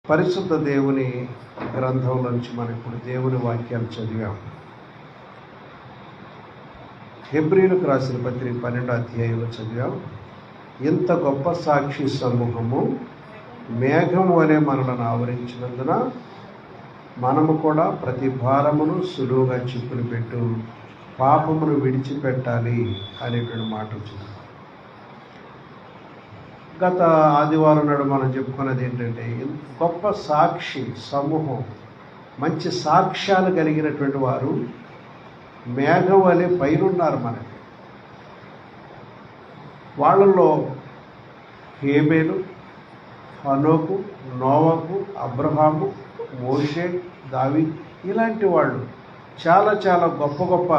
పరిశుద్ధ దేవుని గ్రంథంలో నుంచి మనం ఇప్పుడు దేవుని వాక్యాలు చదివాం. హెబ్రీయులకు రాసిన పత్రిక 12వ అధ్యాయంలో చదివాం. ఇంత గొప్ప సాక్షి సమూహము మేఘం వలె మనలను ఆవరించినందున మనము కూడా ప్రతి భారమును సులువుగా చిక్కులు పెట్టు పాపమును విడిచిపెట్టాలి అనేటువంటి మాట వచ్చింది. గత ఆదివారం నాడు మనం చెప్పుకున్నది ఏంటంటే, గొప్ప సాక్షి సమూహం, మంచి సాక్ష్యాలు కలిగినటువంటి వారు మేఘం వలె పైనున్నారు మనకి. వాళ్ళల్లో హేబేలు, హనోకు, నోవహు, అబ్రహాము, మోషే, దావీదు ఇలాంటి వాళ్ళు చాలా చాలా గొప్ప గొప్ప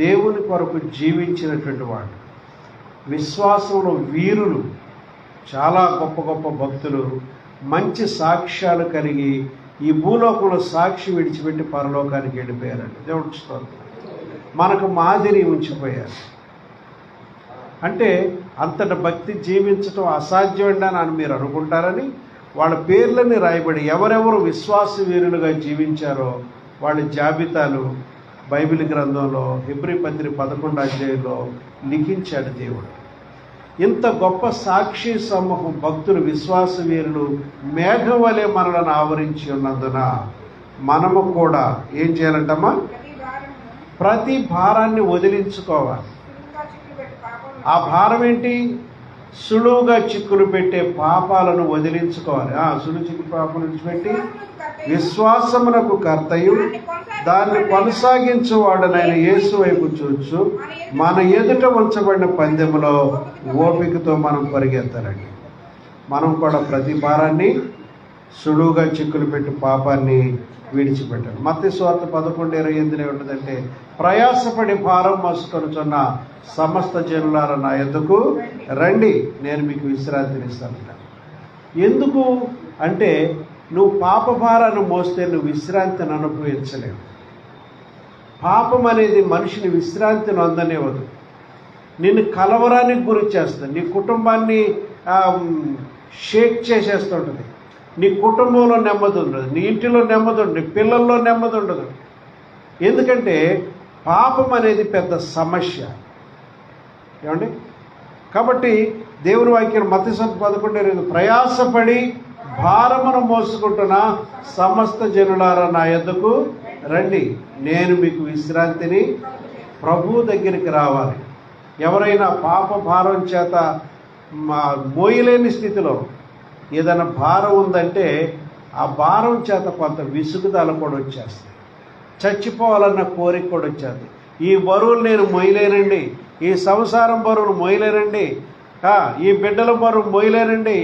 దేవుని కొరకు జీవించినటువంటి వాళ్ళు, విశ్వాసంలో వీరులు, చాలా గొప్ప గొప్ప భక్తులు, మంచి సాక్ష్యాలు కలిగి ఈ భూలోకంలో సాక్షి విడిచిపెట్టి పరలోకానికి వెళ్ళిపోయారండి. దేవుడు స్తోత్రం. మనకు మాదిరి ఉంచిపోయారు. అంటే అంతటి భక్తి జీవించడం అసాధ్యమండి అని మీరు అనుకుంటారని వాళ్ళ పేర్లని రాయబడి ఎవరెవరు విశ్వాస వీరులుగా జీవించారో వాళ్ళ జాబితాలు బైబిల్ గ్రంథంలో హెబ్రీ పత్రిక 11వ అధ్యాయంలో లిఖించాడు దేవుడు. ఇంత గొప్ప సాక్షి సమూహం భక్తులు, విశ్వాస వీరులు మేఘం వలె మనలను ఆవరించి ఉన్నందున మనము కూడా ఏం చేయాలంటమ్మా? ప్రతి భారాన్ని వదిలించుకోవాలి. ఆ భారం ఏంటి? సులువుగా చిక్కులు పెట్టే పాపాలను వదిలించుకోవాలి. సులువు చిక్కు పాపాలను విడిచిపెట్టి విశ్వాసమునకు కర్తయు దాన్ని కొనసాగించువాడనైన యేసు వైపు చూచు మన ఎదుట ఉంచబడిన పందెములో ఓపికతో మనం పరిగెత్తాలండి. మనం కూడా ప్రతి భారాన్ని సులువుగా చిక్కులు పెట్టి పాపాన్ని విడిచిపెట్టాలి. మత్తయి సువార్త 11:28 ఉంటుందంటే, ప్రయాసపడి భారం మోసుకొనుచున్న సమస్త జనులారా నా యొద్దకు రండి, నేను మీకు విశ్రాంతినిస్తానంట. ఎందుకు అంటే, నువ్వు పాప భారాన్ని మోస్తే నువ్వు విశ్రాంతిని అనుభవించలేవు. పాపం అనేది మనిషిని విశ్రాంతిని అందనివ్వదు. నిన్ను కలవరానికి గురి చేస్తుంది. నీ కుటుంబాన్ని షేక్ చేసేస్తుంటుంది. నీ కుటుంబంలో నెమ్మది ఉండదు, నీ ఇంటిలో నెమ్మది ఉండదు, నీ పిల్లల్లో నెమ్మది ఉండదు. ఎందుకంటే పాపం అనేది పెద్ద సమస్య ఏమండి. కాబట్టి దేవుని వాక్యం మత్తయి 11:28, ప్రయాసపడి భారమును మోసుకుంటున్న సమస్త జనులారా నా యొద్దకు రండి, నేను మీకు విశ్రాంతిని. ప్రభువు దగ్గరికి రావాలి. ఎవరైనా పాప భారం చేత మోయలేని స్థితిలో ఏదైనా భారం ఉందంటే ఆ భారం చేత కొంత విసుగుదల కూడా వచ్చేస్తుంది, చచ్చిపోవాలన్న కోరిక కూడా వచ్చేది. ఈ బరువులు నేను మోయలేనండి, ఈ సంసారం బరువులు మోయలేనండి, ఈ బిడ్డల బరువు మోయలేనండి,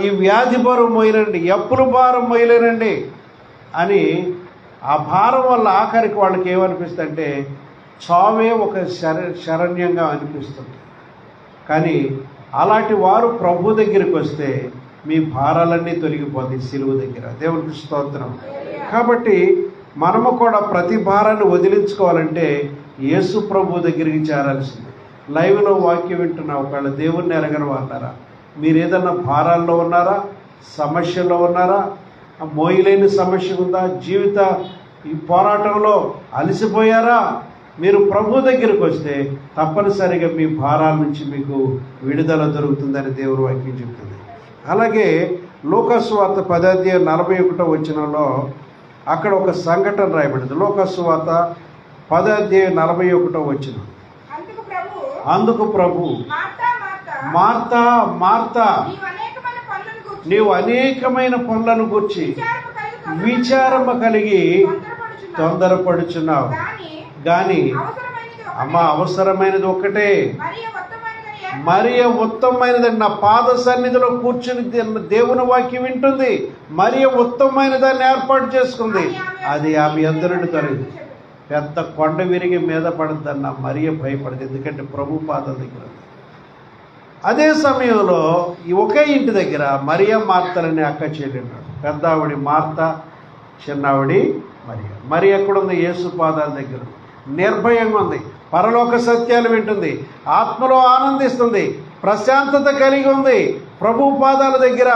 ఈ వ్యాధి బరువు మోయలేనండి, అప్పుల భారం మోయలేనండి అని ఆ భారం వల్ల ఆఖరికి వాళ్ళకి ఏమనిపిస్తుంది అంటే చావే ఒక శరణ్యంగా అనిపిస్తుంది. కానీ అలాంటి వారు ప్రభు దగ్గరికి వస్తే మీ భారాలన్నీ తొలగిపోతాయి సిలువ దగ్గర. దేవునికి స్తోత్రం. కాబట్టి మనము కూడా ప్రతి భారాన్ని వదిలించుకోవాలంటే యేసు ప్రభు దగ్గరికి చేరాల్సింది. లైవ్లో వాక్యం వింటున్నా ఒకవేళ దేవుణ్ణి ఎరగని వాళ్ళారా, మీరు ఏదన్నా భారాల్లో ఉన్నారా, సమస్యలో ఉన్నారా, మోయలేని సమస్య ఉందా, జీవిత ఈ పోరాటంలో అలసిపోయారా, మీరు ప్రభు దగ్గరికి వస్తే తప్పనిసరిగా మీ భారాల నుంచి మీకు విడుదల దొరుకుతుందని దేవుని వాక్యం చెప్తుంది. అలాగే లూకా సువార్త 10:41 అక్కడ ఒక సంఘటన రాయబడింది. లూకా సువార్త 10:41. అందుకు ప్రభు, మార్తా మార్తా, నీవు అనేకమైన పనులను గూర్చి విచారము కలిగి తొందరపడుచున్నావు, కానీ అమ్మ అవసరమైనది ఒక్కటే, మరియ ఉత్తమమైనదని నా పాద సన్నిధిలో కూర్చుని దేవుని వాక్యం వింటుంది. మరియ ఉత్తమమైన దాన్ని ఏర్పాటు చేసుకుంది. అది ఆమె అందరిని తొలగింది. పెద్ద కొండ విరిగి మీద పడద్దన్న మరియ భయపడదు, ఎందుకంటే ప్రభు పాదం దగ్గర. అదే సమయంలో ఒకే ఇంటి దగ్గర మరియ మార్తలని అక్క చెల్లెన్నాడు. పెద్ద ఆవిడి మార్త, చిన్నావిడి మరియ. మరి ఎక్కడుంది? యేసు పాదాల దగ్గర నిర్భయంగా ఉంది, పరలోక సత్యాలు వింటుంది, ఆత్మలో ఆనందిస్తుంది, ప్రశాంతత కలిగి ఉంది, ప్రభు పాదాల దగ్గర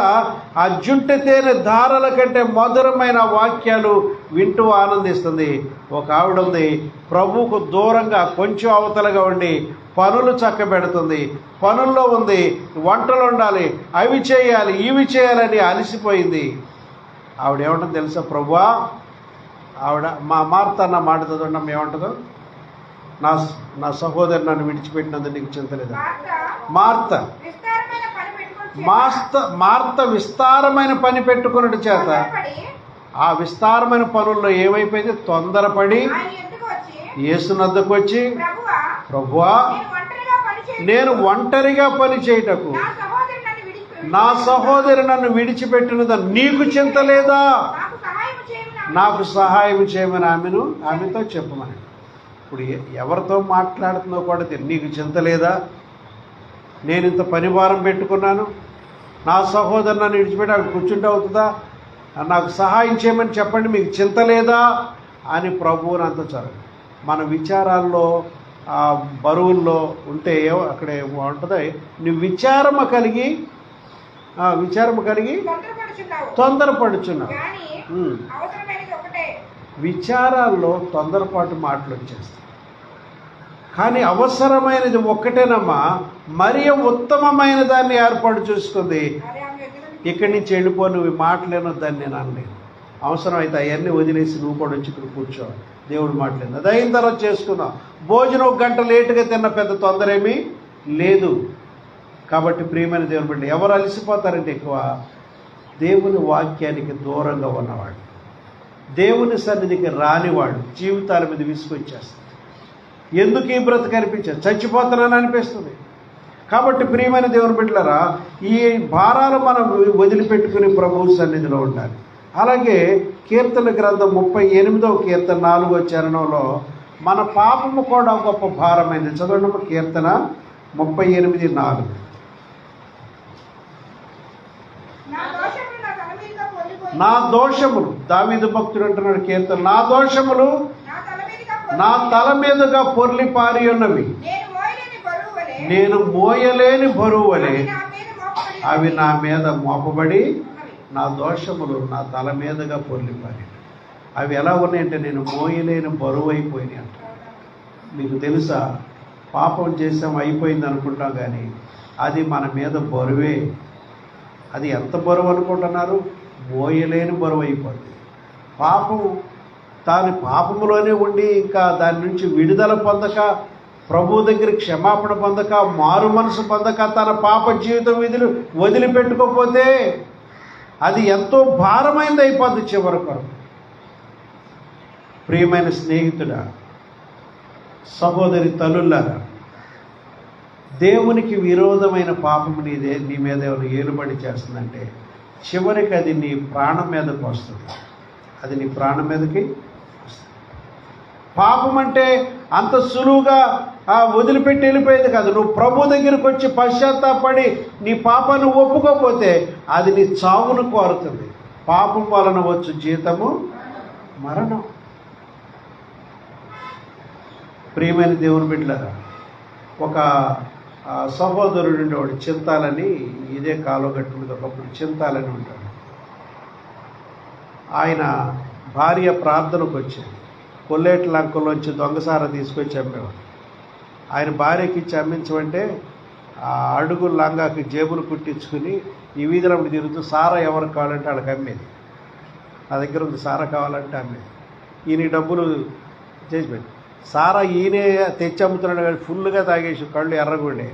ఆ జుంటె తేనె ధారల కంటే మధురమైన వాక్యాలు వింటూ ఆనందిస్తుంది. ఒక ఆవిడ ఉంది, ప్రభువుకు దూరంగా కొంచెం అవతలగా ఉండి పనులు చక్కబెడుతుంది. పనుల్లో ఉంది, వంటలు వండాలి, అవి చేయాలి, ఇవి చేయాలని అలసిపోయింది. ఆవిడ ఏమంటుందో తెలుసా? ప్రభువా, ఆవిడ మా మార్త అన్న మాట చదవడం ఏమంటుందో, నా సహోదరు నన్ను విడిచిపెట్టినందుకు నీకు చింతలేదా? మార్త విస్తారమైన పని పెట్టుకున్నట్టు చేత ఆ విస్తారమైన పనుల్లో ఏమైపోయింది? తొందరపడి యేసునద్దకు వచ్చి, ప్రభువా, నేను ఒంటరిగా పని చేయుటకు నా సహోదరి నన్ను విడిచిపెట్టినదని నీకు చింత లేదా? నాకు సహాయం చేయమని ఆమెతో చెప్పమని. ఇప్పుడు ఎవరితో మాట్లాడుతుందో కూడా నీకు చింత లేదా? నేను ఇంత పనిభారం పెట్టుకున్నాను, నా సహోదరు నన్ను విడిచిపెట్టి అక్కడ కూర్చుంటే అవుతుందా? నాకు సహాయం చేయమని చెప్పండి, మీకు చింత లేదా అని ప్రభువుని అంత చదువు. మన విచారాల్లో బరువుల్లో ఉంటే అక్కడ ఉంటుంది, నువ్వు విచారము కలిగి తొందరపడుచున్నావు. విచారాల్లో తొందరపాటు మాటలు వచ్చేస్తాయి. కానీ అవసరమైనది ఒక్కటేనమ్మా, మరియ ఉత్తమమైన దాన్ని ఏర్పాటు చేసుకుంది. ఇక్కడి నుంచి వెళ్ళిపో, నువ్వు మాటలేనొద్దని నేను అనలేదు. అవసరం అయితే అవన్నీ వదిలేసి నువ్వు కూడా వచ్చి ఇక్కడ కూర్చో, దేవుడు మాటలేదు. అది అయిన తర్వాత చేసుకుందాం. భోజనం 1 గంట లేటుగా తిన్న పెద్ద తొందర ఏమీ లేదు. కాబట్టి ప్రియమైన దేవుని బిడ్డ, ఎవరు అలసిపోతారంటే ఎక్కువ దేవుని వాక్యానికి దూరంగా ఉన్నవాడు, దేవుని సన్నిధికి రానివాడు జీవితాల మీద విసుకొచ్చేస్తుంది. ఎందుకు ఈ బ్రతుకు అనిపించదు, చచ్చిపోతానని అనిపిస్తుంది. కాబట్టి ప్రియమైన దేవుని బిడ్డలారా, ఈ భారాలు మనం వదిలిపెట్టుకుని ప్రభువు సన్నిధిలో ఉండాలి. అలాగే కీర్తన గ్రంథం 38వ కీర్తన 4వ చరణంలో మన పాపము కూడా గొప్ప భారమైంది. చదవండి కీర్తన 38:4. నా దోషములు, దావీదు భక్తుడు అంటున్నాడు కీర్తన, నా దోషములు నా తల మీదుగా పొర్లి పారి ఉన్నవి, నేను మోయలేని బరువు వలె అవి నా మీద మోపబడి, నా దోషములు నా తల మీదుగా పొర్లి పారి. అవి ఎలా ఉన్నాయంటే నేను మోయలేని బరువు అయిపోయినాయి అంట. మీకు తెలుసా, పాపం చేసాం అయిపోయింది అనుకుంటాం, కానీ అది మన మీద బరువే. అది ఎంత బరువు అనుకుంటున్నారు? మోయలేని బరువు అయిపోతుంది. పాపం దాని పాపములోనే ఉండి ఇంకా దాని నుంచి విడుదల పొందక, ప్రభు దగ్గర క్షమాపణ పొందక, మారు మనసు పొందక, తన పాప జీవితం విధులు వదిలిపెట్టుకోకపోతే అది ఎంతో భారమైంది అయిపోద్ది చివరకు. ప్రియమైన స్నేహితుడా, సహోదరి తల్లులారా, దేవునికి విరోధమైన పాపము నీ మీద ఏమైనా ఏలుబడి చేస్తుందంటే చివరికి అది నీ ప్రాణం మీదకి వస్తుంది. అది నీ ప్రాణం మీదకి వస్తుంది. పాపం అంటే అంత సులువుగా వదిలిపెట్టి వెళ్ళిపోయేది కాదు. నువ్వు ప్రభు దగ్గరికి వచ్చి పశ్చాత్తాపడి నీ పాపాన్ని ఒప్పుకోకపోతే అది నీ చావును కోరుతుంది. పాపం వలన వచ్చు జీతము మరణం. ప్రియమైన దేవుని బిడ్డలారా, ఒక సహోదరుడు ఉండేవాడు, చింతాలని, ఇదే కాలుగట్టుగా ఒకప్పుడు చింతాలని ఉంటాడు. ఆయన భార్య ప్రార్థనకు వచ్చేది, కొల్లేటి లంకలోంచి దొంగసార తీసుకొచ్చి అమ్మేవాడు. ఆయన భార్యకి ఇచ్చి అమ్మించమంటే ఆ అడుగు లంగాకి జేబులు కుట్టించుకుని ఈ వీధిలో తిరుగుతూ సారా ఎవరికి కావాలంటే వాళ్ళకి అమ్మేది. నా దగ్గర ఉంది సారా కావాలంటే అమ్మేది. ఈయన డబ్బులు చేసి పెట్టి సారా ఈయనే తెచ్చి అమ్ముతున్నాడు, కానీ ఫుల్గా తాగేసి కళ్ళు ఎర్రగుండే.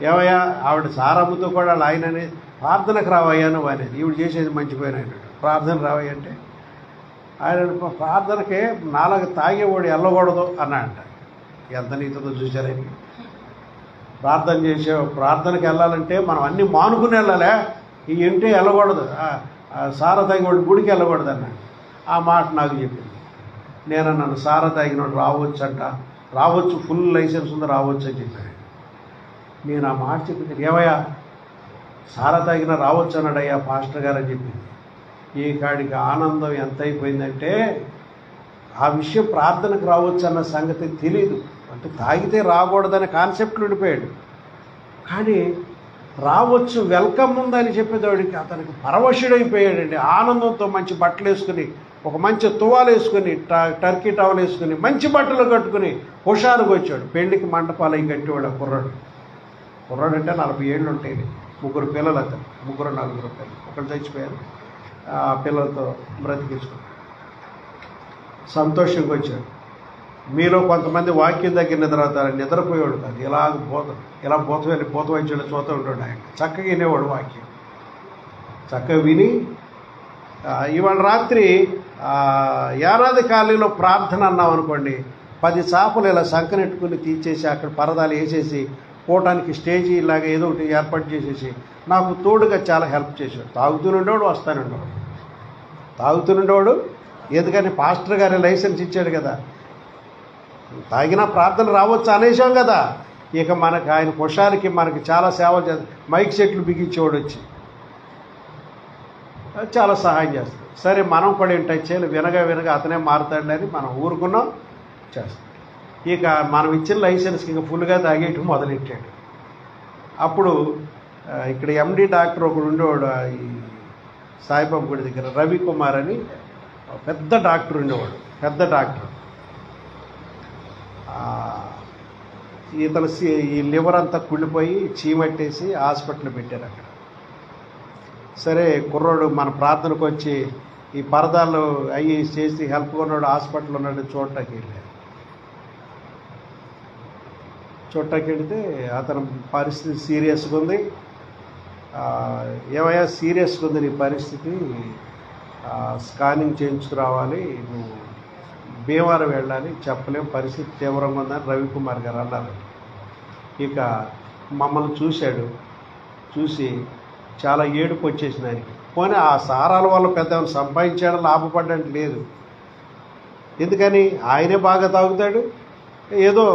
ఏమయ్యా, ఆవిడ సారా అమ్ముతూ కూడా వాళ్ళు ఆయననే ప్రార్థనకు రావయ్యా నువ్వు అనేది. ఈవిడ చేసేది మంచిపోయిన ప్రార్థన రావయ్య అంటే ఆయన ప్రార్థనకే నాలుగు తాగేవాడు వెళ్ళకూడదు అన్నాడంట. ఎంత నీతితో చూశారని. ప్రార్థనకి వెళ్ళాలంటే మనం అన్నీ మానుకుని వెళ్ళాలే, ఈ ఇంటి వెళ్ళకూడదు, సారా తాగేవాడు గుడికి వెళ్ళకూడదు అన్నాడు. ఆ మాట నాకు చెప్పింది. నేను నన్ను సారా తాగినోడు రావచ్చు, ఫుల్ లైసెన్స్ ఉంది, రావచ్చు అని చెప్పాను. నేను ఆ మాట చెప్పింది, ఏమయ్యా సారా తాగినా రావచ్చు అన్నాడయ్యా పాస్టర్ గారు అని చెప్పింది. ఈ కాడికి ఆనందం ఎంత అయిపోయిందంటే ఆ విషయం ప్రార్థనకు రావచ్చు అన్న సంగతి తెలియదు. అంటే తాగితే రాకూడదనే కాన్సెప్ట్లు ఉండిపోయాడు. కానీ రావచ్చు, వెల్కమ్ ఉందని చెప్పేవాడికి అతనికి పరవశుడైపోయాడండి. ఆనందంతో మంచి బట్టలు వేసుకుని, ఒక మంచి తువాలు వేసుకుని, టర్కీ టవల్ వేసుకుని, మంచి బట్టలు కట్టుకుని హుషారుగా వచ్చాడు. పెళ్లికి మంటపాలు అవి కట్టేవాడు ఆ కుర్రాడు అంటే 40 ఏళ్ళు ఉంటాయి. 3 పిల్లలు అతను, 4 పిల్లలు. ఒకళ్ళు చచ్చిపోయారు, ఆ పిల్లలతో బ్రతికించుకున్నాడు. సంతోషంగా వచ్చాడు. మీలో కొంతమంది వాక్యం దగ్గర నిద్రపోయేవాడు కాదు. ఇలా భూత వైద్యుడు చూస్తూ ఉంటాడు. ఆయన చక్కగా వినేవాడు వాక్యం, చక్కగా విని ఇవాళ రాత్రి ఏనాది ఖాళీలో ప్రార్థన అన్నాం అనుకోండి, 10 చేపలు ఇలా సంకనెట్టుకుని తీసేసి అక్కడ పరదాలు వేసేసి పోవటానికి స్టేజీ ఇలాగ ఏదో ఒకటి ఏర్పాటు చేసేసి నాకు తోడుగా చాలా హెల్ప్ చేశాడు. తాగుతూనుండేవాడు, తాగుతూనుండేవాడు. ఎందుకని పాస్టర్ గారి లైసెన్స్ ఇచ్చాడు కదా, తాగినా ప్రార్థన రావచ్చు అనేసాం కదా. ఇక మనకు ఆయన హుషారికి మనకి చాలా సేవలు చేస్తాడు. మైక్ సెట్లు బిగించేవాడు వచ్చి చాలా సహాయం చేస్తాడు. సరే మనం కూడా ఏంటి టచ్ చేయాలి, వినగా అతనే మారుతాడని మనం ఊరుకున్నాం, చేస్తాం. ఇక మనం ఇచ్చిన లైసెన్స్కి ఇంకా ఫుల్గా తాగేయటం మొదలెట్టాడు. అప్పుడు ఇక్కడ ఎండి డాక్టర్ ఒకడు ఉండేవాడు ఈ సాయిబాబా గుడి దగ్గర, రవికుమార్ అని పెద్ద డాక్టర్ ఉండేవాడు, పెద్ద డాక్టర్. ఇతను ఈ లివర్ అంతా కుళ్ళిపోయి చీమట్టేసి హాస్పిటల్ పెట్టారు అక్కడ. సరే కుర్రోడు మన ప్రార్థనకు వచ్చి ఈ పరదాలు అవి చేసి హెల్ప్గా ఉన్నాడు, హాస్పిటల్ ఉన్నాడు, చూడటానికి వెళితే అతని పరిస్థితి సీరియస్గా ఉంది. ఏమయ్యా సీరియస్గా ఉంది నీ పరిస్థితి, స్కానింగ్ చేయించుకురావాలి, నువ్వు భీమవరం వెళ్ళాలి, చెప్పలేం, పరిస్థితి తీవ్రంగా ఉందని రవికుమార్ గారు అన్నారు. ఇక మమ్మల్ని చూసి చాలా ఏడుపు వచ్చేసింది ఆయనకి. పోనీ ఆ సారాల వల్ల పెద్ద సంపాదించాడు, లాభపడ్డానికి లేదు. ఎందుకని ఆయనే బాగా తాగుతాడు, ఏదో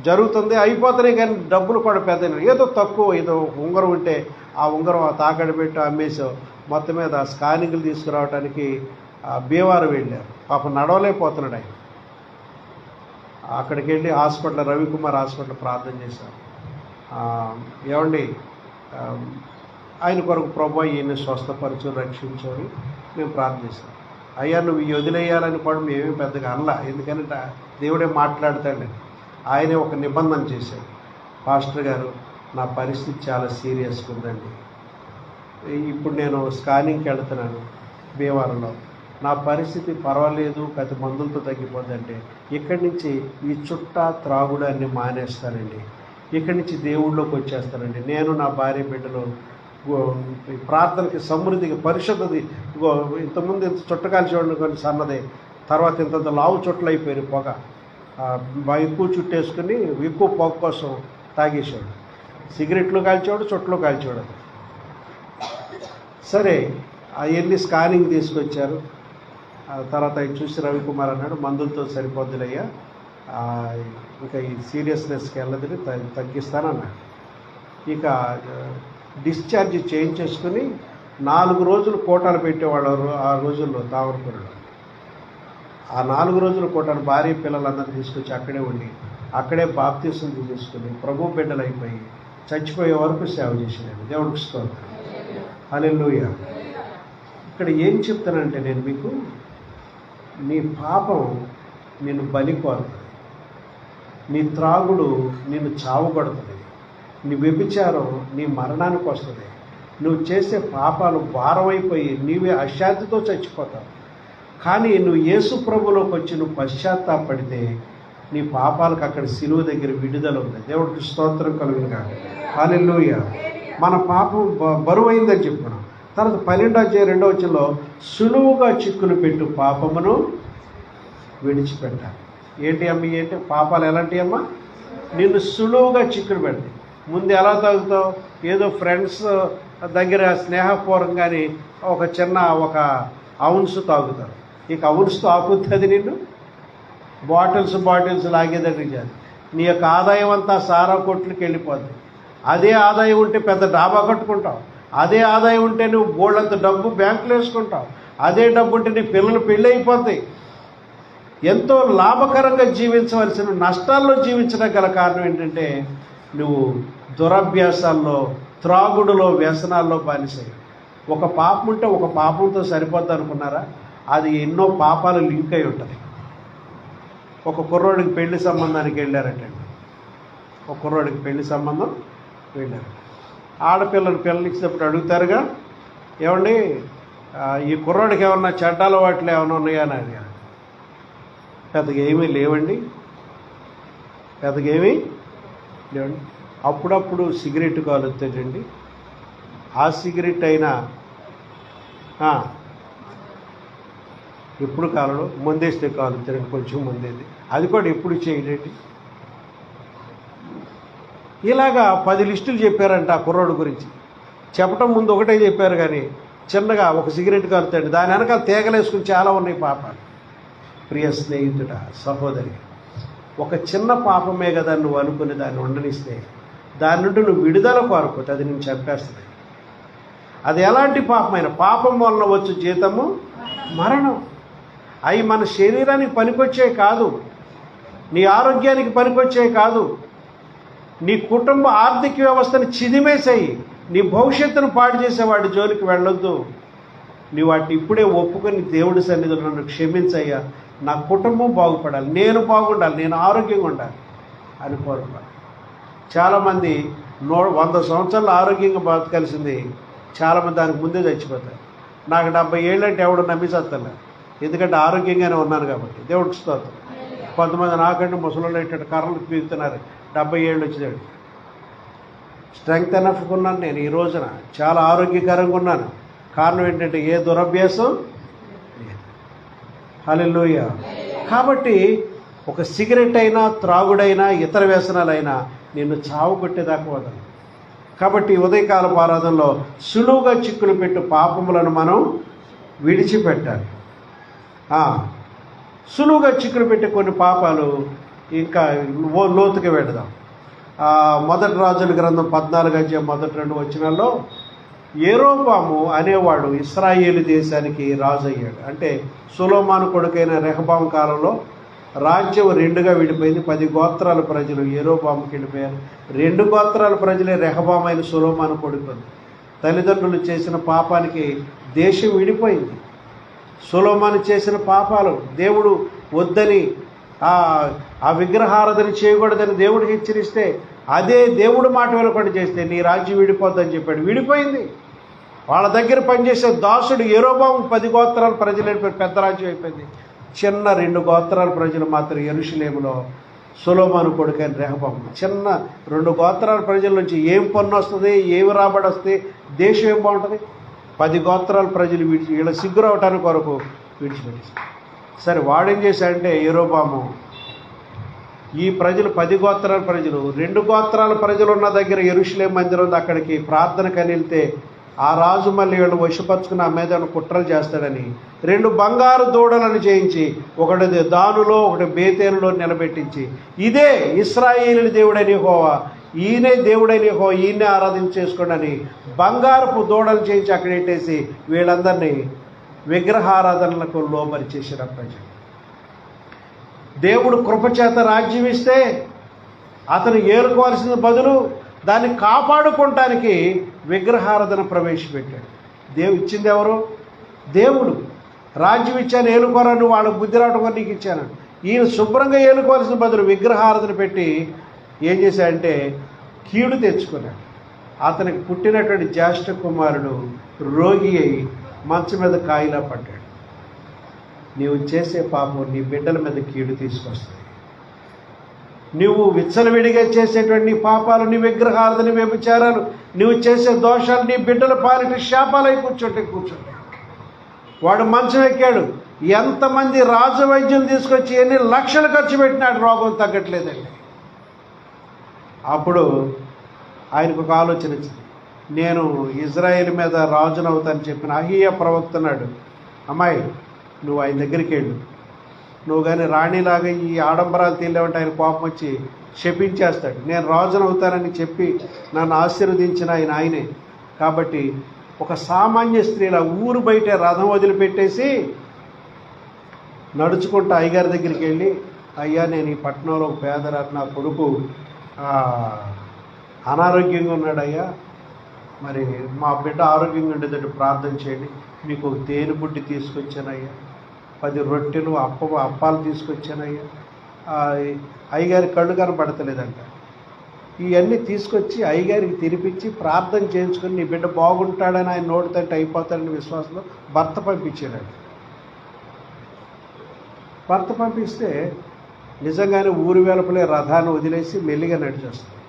జరుగుతుంది, అయిపోతున్నాయి, కానీ డబ్బులు కూడా పెద్ద ఏదో తక్కువ, ఏదో ఉంగరం ఉంటే ఆ ఉంగరం తాకడి పెట్టి అమ్మేసావు. మొత్తం మీద స్కానింగ్లు తీసుకురావడానికి భీమవరం వెళ్ళారు. పాపం నడవలేకపోతున్నాడు ఆయన. అక్కడికి వెళ్ళి హాస్పిటల్, రవికుమార్ హాస్పిటల్ ప్రార్థన చేశాం. ఏమండి ఆయన కొరకు ప్రభువా ఈయన్ని స్వస్థపరచు, రక్షించని మేము ప్రార్థన చేశాం. అయ్యా నువ్వు ఈ వదిలేయాలని కూడా మేమేం పెద్దగా అనలా, ఎందుకంటే దేవుడే మాట్లాడతాడని. ఆయనే ఒక నిబంధన చేశాడు, పాస్టర్ గారు నా పరిస్థితి చాలా సీరియస్గా ఉందండి, ఇప్పుడు నేను స్కానింగ్కి వెళ్తున్నాను భీమవరంలో, నా పరిస్థితి పర్వాలేదు, ప్రతి మందులతో తగ్గిపోద్దంటే ఇక్కడి నుంచి ఈ త్రాగుడు అన్ని మానేస్తానండి, ఇక్కడి నుంచి దేవుళ్ళలోకి వచ్చేస్తానండి, నేను నా భార్య బిడ్డలు ప్రార్థనకి సమృద్ధిగా పరిశుద్ధది. ఇంతకుముందు ఇంత చుట్టకాలు చూడండి కొన్ని సన్నదే, తర్వాత ఇంత లావు చుట్టలు అయిపోయారు, పొగ ఎక్కువ చుట్టేసుకుని ఎక్కువ పొగ కోసం తాగేసాడు, సిగరెట్లు కాల్చేవాడు, చుట్టలు కాల్చేవాడు. సరే అవన్నీ స్కానింగ్ తీసుకొచ్చారు. తర్వాత ఆయన చూసి రవికుమార్ అన్నాడు, మందులతో సరిపోద్దులయ్యా, ఇంకా ఈ సీరియస్నెస్కి వెళ్ళదని తగ్గిస్తానన్నాడు. ఇక డిశ్చార్జ్ చేయించేసుకుని 4 రోజులు కోటాలు పెట్టేవాళ్ళు ఆ రోజుల్లో తావరపురంలో. ఆ 4 రోజుల కోటాలు భార్య పిల్లలందరినీ తీసుకొచ్చి అక్కడే ఉండి అక్కడే బాప్తీసం తీసుకుని ప్రభు బిడ్డలు అయిపోయి చచ్చిపోయే వరకు సేవ చేసినాడు. దేవుడికి స్తోత్రం, హల్లెలూయా. ఇక్కడ ఏం చెప్తానంటే నేను మీకు, నీ పాపం నిన్ను బలి కోరుతుంది, నీ త్రాగుడు నిన్ను చావుగొడుతుంది, నీ వ్యభిచారం నీ మరణానికి వస్తుంది, నువ్వు చేసే పాపాలు భారమైపోయి నీవే అశాంతితో చచ్చిపోతావు. కానీ నువ్వు యేసు ప్రభులోకి వచ్చి నువ్వు పశ్చాత్తాపడితే నీ పాపాలకు అక్కడ సిలువ దగ్గర విడుదల ఉంది. దేవుడికి స్తోత్రం కలుగునుగా, హల్లెలూయా. మన పాపం బరువైందని చెప్పుకున్నాం. తర్వాత 12:2 సులువుగా చిక్కులు పెట్టు పాపమును విడిచిపెట్టాలి. ఏంటి అమ్మ, ఏంటి పాపాలు ఎలాంటి అమ్మ? నిన్ను సులువుగా చిక్కులు పెడతాయి. ముందు ఎలా తాగుతావు, ఏదో ఫ్రెండ్స్ దగ్గర స్నేహపూర్వకంగానే ఒక అవున్స్ తాగుతారు. ఇక అవున్స్ తాగుతుంది నిన్ను బాటిల్స్ లాగే దగ్గర చేయాలి. నీ యొక్క ఆదాయం అంతా సారా కొట్లకి వెళ్ళిపోద్ది. అదే ఆదాయం ఉంటే పెద్ద డాబా కట్టుకుంటావు, అదే ఆదాయం ఉంటే నువ్వు బోళ్ళంత డబ్బు బ్యాంకులో వేసుకుంటావు, అదే డబ్బు ఉంటే నీ పిల్లలు పెళ్ళి అయిపోతాయి. ఎంతో లాభకరంగా జీవించవలసిన నష్టాల్లో జీవించడం గల కారణం ఏంటంటే నువ్వు దురభ్యాసాల్లో త్రాగుడులో, వ్యసనాల్లో బానిసయ్యాడు. ఒక పాపం ఉంటే ఒక పాపంతో సరిపోద్ది అనుకున్నారా? అది ఎన్నో పాపాలు లింక్ అయి ఉంటుంది. ఒక కుర్రోడికి పెళ్లి సంబంధానికి వెళ్ళారటండి. ఒక కుర్రోడికి పెళ్లి సంబంధం వెళ్ళారు. ఆడపిల్లలు పిల్లనిచ్చినప్పుడు అడుగుతారుగా, ఏమండి ఈ కుర్రోడికి ఏమన్నా చెడ్డ అలవాట్లు ఏమైనా ఉన్నాయా అని అడిగారు. పెద్దగా ఏమీ లేవండి, పెద్దగా ఏమీ లేవండి. అప్పుడప్పుడు సిగరెట్ కాలుతాడండి. ఆ సిగరెట్ అయినా ఎప్పుడు కాలడు, మందేస్తే కాలుతాడండి, కొంచెం మందేది, అది కూడా ఎప్పుడు చేయడండి. ఇలాగా 10 లిస్టులు చెప్పారంట ఆ కుర్రోడు గురించి. చెప్పటం ముందు ఒకటే చెప్పారు, కానీ చిన్నగా ఒక సిగరెట్ కాలుతాడు, దాని వెనకాల తీగలేసుకుని చాలా ఉన్నాయి పాపాలు. ప్రియ స్నేహితుడా, సహోదరి, ఒక చిన్న పాపమే కదా నువ్వు అనుకుని దాన్ని ఉండనిస్తే, దాని నుండి నువ్వు విడుదల కోరుకోతే అది నేను చంపేస్తుంది. అది ఎలాంటి పాపమైన, పాపం వలన వచ్చు జీతము మరణం. అవి మన శరీరానికి పనికొచ్చే కాదు, నీ ఆరోగ్యానికి పనికొచ్చే కాదు, నీ కుటుంబ ఆర్థిక వ్యవస్థను చిదిమేసేయి, నీ భవిష్యత్తును పాడు చేసేవాడి జోలికి వెళ్ళొద్దు. నీ వాటిని ఇప్పుడే ఒప్పుకొని దేవుడి సన్నిధిలో నన్ను క్షమించయ్యా, నా కుటుంబం బాగుపడాలి, నేను బాగుండాలి, నేను ఆరోగ్యంగా ఉండాలి అని కోరుకోవాలి. చాలామంది 100 సంవత్సరాలు ఆరోగ్యంగా బతకాల్సింది చాలామంది దానికి ముందే చచ్చిపోతారు. నాకు 70 ఏళ్ళు అంటే ఎవడు నమ్మిసేస్తాను, ఎందుకంటే ఆరోగ్యంగానే ఉన్నాను కాబట్టి. దేవుడికి స్తోత్రం. కొంతమంది నాకంటే ముసలోళ్ళు ఏంటంటే కర్రలు పీకుతున్నారు, 70 ఏళ్ళు వచ్చేదాడు. స్ట్రెంగ్త్ ఎనఫ్గా ఉన్నాను నేను ఈ రోజున, చాలా ఆరోగ్యకరంగా ఉన్నాను. కారణం ఏంటంటే ఏ దురభ్యాసం లేదు. హల్లెలూయా. కాబట్టి ఒక సిగరెట్ అయినా, త్రాగుడైనా, ఇతర వ్యసనాలైనా నిన్ను చావు కొట్టేదాకా వదలు. కాబట్టి ఉదయకాలపు ఆరాధనలో సులువుగా చిక్కులు పెట్టు పాపములను మనం విడిచిపెట్టాలి. సులువుగా చిక్కులు పెట్టే కొన్ని పాపాలు ఇంకా లోతుగా పెడదాం. 1 రాజుల గ్రంథం 14 అధ్యాయం 1-2 వచనాల్లో యెరోబాము అనేవాడు ఇశ్రాయేలు దేశానికి రాజు అయ్యాడు. అంటే సొలొమోను కొడుకైన రెహబాము కాలంలో రాజ్యం 2గా విడిపోయింది. 10 గోత్రాల ప్రజలు యెరోబాముకి వెళ్ళిపోయారు. 2 గోత్రాల ప్రజలే రెహబాము అయిన సొలొమోను కొడుకు. తల్లిదండ్రులు చేసిన పాపానికి దేశం విడిపోయింది. సొలొమోను చేసిన పాపాలు దేవుడు వద్దని, ఆ విగ్రహారాధన చేయకూడదని దేవుడు హెచ్చరిస్తే, అదే దేవుడు మాట వినకుండా చేస్తే నీ రాజ్యం విడిపోద్దని చెప్పాడు. విడిపోయింది. వాళ్ళ దగ్గర పనిచేసే దాసుడు యెరోబాము 10 గోత్రాల ప్రజలు వెళ్ళిపోయి పెద్ద రాజ్యం అయిపోయింది. చిన్న 2 గోత్రాల ప్రజలు మాత్రం యెరూషలేములో సొలొమోను కొడుకైన రెహబాము. చిన్న 2 గోత్రాల ప్రజల నుంచి ఏం పన్ను వస్తుంది, ఏమి రాబడి వస్తుంది, దేశం ఏం బాగుంటుంది? 10 గోత్రాల ప్రజలు వీళ్ళ సిగ్గు రావటానికి కొరకు విడిచిపెట్టేసి, సరే వాడేం చేశాడంటే యెరోబాము ఈ ప్రజలు 10 గోత్రాల ప్రజలు, 2 గోత్రాల ప్రజలు ఉన్న దగ్గర యెరూషలేము మందిరం ఉంది, అక్కడికి ప్రార్థనకని వెళ్తే ఆ రాజు మళ్ళీ వీళ్ళు వశపరుచుకుని ఆ మీద కుట్రలు చేస్తాడని 2 బంగారు దూడలను చేయించి, ఒకటి దానులో ఒకటి బేతేలులో నిలబెట్టించి, ఇదే ఇశ్రాయేలు దేవుడైన యెహోవా, ఈయనే దేవుడైన యెహోవా, ఈయనే ఆరాధన చేసుకోండి అని బంగారపు దూడలు చేయించి అక్కడ పెట్టేసి వీళ్ళందరినీ విగ్రహారాధనలకు లోబరిచేసిన ప్రజలు. దేవుడు కృపచేత రాజ్యం ఇస్తే అతను ఏరుకోవాల్సిన బదులు దాన్ని కాపాడుకోవటానికి విగ్రహారాధన ప్రవేశపెట్టాడు. ఇచ్చింది ఎవరు? దేవుడు. రాజ్యం ఇచ్చాను, ఏలుకోరని వాళ్ళకు బుద్ధి రావడం నీకు ఇచ్చాను. ఈయన శుభ్రంగా ఏలుకోవాల్సిన బదులు విగ్రహారాధన పెట్టి ఏం చేశాడంటే కీడు తెచ్చుకున్నాడు. అతనికి పుట్టినటువంటి జ్యేష్ఠ కుమారుడు రోగి అయి మంచం మీద కాయిలా పడ్డాడు. నీవు చేసే పాపం నీ బిడ్డల మీద కీడు తీసుకొస్తుంది. నువ్వు విచ్చలవిడిగా చేసేటువంటి నీ పాపాలు, నీ విగ్రహారాధన, వ్యభిచారాలు, నువ్వు చేసే దోషాలు నీ బిడ్డల పాలిట శాపాలై కూర్చోండి. వాడు మంచం ఎక్కాడు. ఎంతమంది రాజవైద్యం తీసుకొచ్చి ఎన్ని లక్షలు ఖర్చు పెట్టినాడు, రోగం తగ్గట్లేదండి. అప్పుడు ఆయనకు ఒక ఆలోచన వచ్చింది. నేను ఇజ్రాయేల్ మీద రాజును అవుతానని చెప్పిన అహీయ ప్రవక్త అన్నాడు, అమ్మాయి నువ్వు ఆయన దగ్గరికి వెళ్ళు, నువ్వు కానీ రాణిలాగా ఈ ఆడంబరాలు తీలేవంటే ఆయన కోపం వచ్చి శపించేస్తాడు. నేను రాజును అవుతానని చెప్పి నన్ను ఆశీర్వదించిన ఆయనే. కాబట్టి ఒక సామాన్య స్త్రీల ఊరు బయట రథం వదిలిపెట్టేసి నడుచుకుంటూ అయ్యగారి దగ్గరికి వెళ్ళి, అయ్యా నేను ఈ పట్టణంలో పేదరాలు, నా కొడుకు అనారోగ్యంగా ఉన్నాడు అయ్యా, మరి మా బిడ్డ ఆరోగ్యంగా ఉండేటట్టు ప్రార్థన చేయండి. మీకు ఒక తేనె బుడ్డి తీసుకొచ్చానయ్యా, 10 రొట్టెలు అప్పాలు తీసుకొచ్చానయ్యా. అయ్యగారి కళ్ళు కనపడతలేదంట. ఇవన్నీ తీసుకొచ్చి అయ్యగారికి తినిపించి ప్రార్థన చేయించుకొని నీ బిడ్డ బాగుంటాడని ఆయన నోటితంటే అయిపోతాడని విశ్వాసంలో భర్త పంపించాడు. భర్త పంపిస్తే నిజంగానే ఊరి వెలుపలే రథాన్ని వదిలేసి మెల్లిగా నడిచేస్తాడు.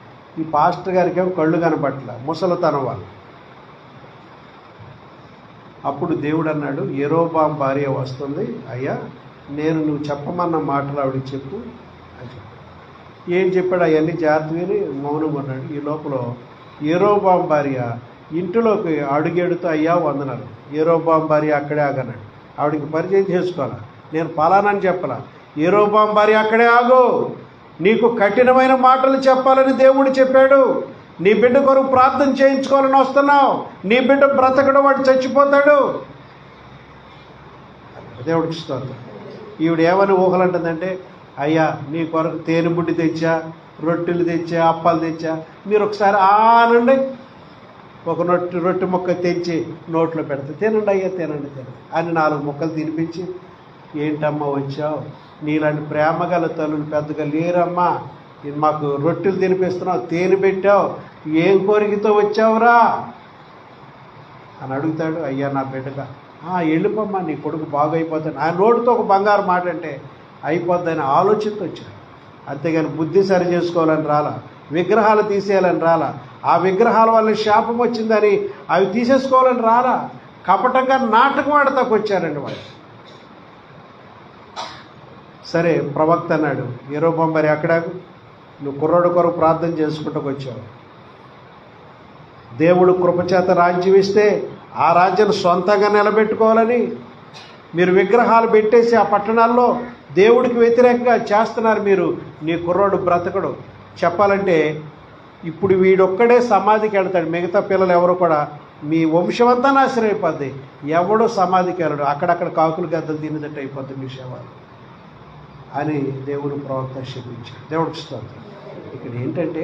ఈ పాస్టర్ గారికి ఏమో కళ్ళు కనపట్ల, ముసలితనం వాళ్ళు. అప్పుడు దేవుడు అన్నాడు, యెరోబాము భార్య వస్తుంది, అయ్యా నేను నువ్వు చెప్పమన్న మాటలు ఆవిడకి చెప్పు అని చెప్పాడు. ఏం చెప్పాడు అవన్నీ జాగ్రత్త విని మౌనంగా ఉన్నాడు. ఈ లోపల యెరోబాము భార్య ఇంటిలోకి అడుగెడుతూ అయ్యా వందనాలు. యెరోబాము భార్య అక్కడే ఆగన్నాడు. ఆవిడకి పరిచయం చేసుకోవాలా, నేను పలానని చెప్పాలా. యెరోబాము భార్య అక్కడే ఆగు, నీకు కఠినమైన మాటలు చెప్పాలని దేవుడు చెప్పాడు. నీ బిడ్డ కొరకు ప్రార్థన చేయించుకోవాలని వస్తున్నావు, నీ బిడ్డ బ్రతకడు, వాడు చచ్చిపోతాడు. దేవుడికి స్తోత్రం. ఈవిడ ఏమని ఊహలంటుందంటే, అయ్యా నీ కొరకు తేనె బుడ్డి తెచ్చా, రొట్టెలు తెచ్చా, అప్పాలు తెచ్చా, మీరు ఒకసారి ఆనండి, ఒక రొట్టె ముక్క తెచ్చి నోట్లో పెడతా, తినండి అయ్యా తినండి అని 4 ముక్కలు తినిపించి, ఏంటమ్మా వచ్చావు, నీలాంటి ప్రేమ గల తల్లులు పెద్దగా లేరమ్మా, మాకు రొట్టెలు తినిపిస్తున్నావు, తేనె పెట్టావు, ఏం కోరికతో వచ్చావురా అని అడుగుతాడు. అయ్యా నా బిడ్డగా వెళ్ళిపోమ్మా, నీ కొడుకు బాగైపోతాడు. ఆయన నోటితో ఒక బంగారు మాట అంటే అయిపోద్దని ఆలోచనతో వచ్చాడు. అంతేగాని బుద్ధి సరి చేసుకోవాలని రాలా, విగ్రహాలు తీసేయాలని రాలా, ఆ విగ్రహాల వల్ల శాపం వచ్చిందని అవి తీసేసుకోవాలని రాలా, కపటంగా నాటకం ఆడతాకు వచ్చారండి వాళ్ళు. సరే ప్రవక్త అన్నాడు, యెరోబాము భార్య అక్కడ నువ్వు కుర్రోడు కొరకు ప్రార్థన చేసుకుంటూ వచ్చావు. దేవుడు కృపచేత రాజ్యం ఇస్తే ఆ రాజ్యాన్ని సొంతంగా నిలబెట్టుకోవాలని మీరు విగ్రహాలు పెట్టేసి ఆ పట్టణాల్లో దేవుడికి వ్యతిరేకంగా చేస్తున్నారు. మీరు నీ కుర్రోడు బ్రతకడు. చెప్పాలంటే ఇప్పుడు వీడొక్కడే సమాధికి వెళ్తాడు, మిగతా పిల్లలు ఎవరు కూడా మీ వంశమంతా నాశనం అయిపోద్ది, ఎవడో సమాధికి వెళ్ళడు, అక్కడక్కడ కాకులు గద్దలు తినేటట్టు అయిపోద్ది మీ శవాలు అని దేవుడు ప్రవక్త శపించాడు. దేవుడికి స్తోత్రం. ఇక్కడ ఏంటంటే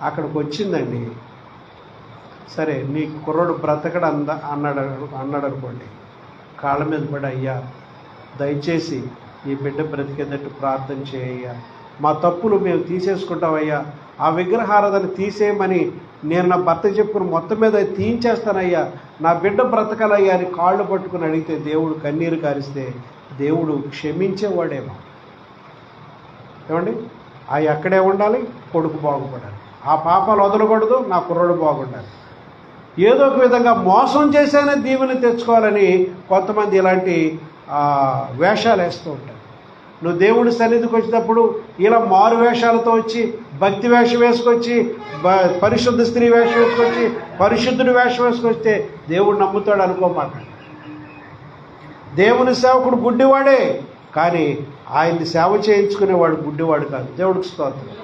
అక్కడికి వచ్చిందండి. సరే నీ కుర్రోడు బ్రతకడు అన్నాడు అనుకోండి, కాళ్ళ మీద పడి అయ్యా దయచేసి ఈ బిడ్డ బ్రతికేటట్టు ప్రార్థన చేయ్యా, మా తప్పులు మేము తీసేసుకుంటామయ్యా, ఆ విగ్రహారాధన తీసేయమని నేను నా భర్త చెప్పుకుని మొత్తం మీద తీయించేస్తానయ్యా, నా బిడ్డ బ్రతకాలయ్యా అని కాళ్ళు పట్టుకుని అడిగితే దేవుడు కన్నీరు కారిస్తే దేవుడు క్షమించేవాడేమో. ఏమండి, అవి అక్కడే ఉండాలి, కొడుకు బాగుపడాలి, ఆ పాపాలు వదలకూడదు, నా కుర్రోడు బాగుండాలి. ఏదో ఒక విధంగా మోసం చేసైనా దీవెని తెచ్చుకోవాలని కొంతమంది ఇలాంటి వేషాలు వేస్తూ ఉంటారు. నువ్వు దేవుడి సన్నిధికి వచ్చినప్పుడు ఇలా మారు వేషాలతో వచ్చి, భక్తి వేషం వేసుకొచ్చి, పరిశుద్ధ స్త్రీ వేషం వేసుకొచ్చి, పరిశుద్ధుడి వేషం వేసుకొస్తే దేవుడు నమ్ముతాడు అనుకోమాట. దేవుని సేవకుడు గుడ్డివాడే, కానీ ఆయన్ని సేవ చేయించుకునేవాడు గుడ్డివాడు కాదు. దేవుడికి స్తోత్రం.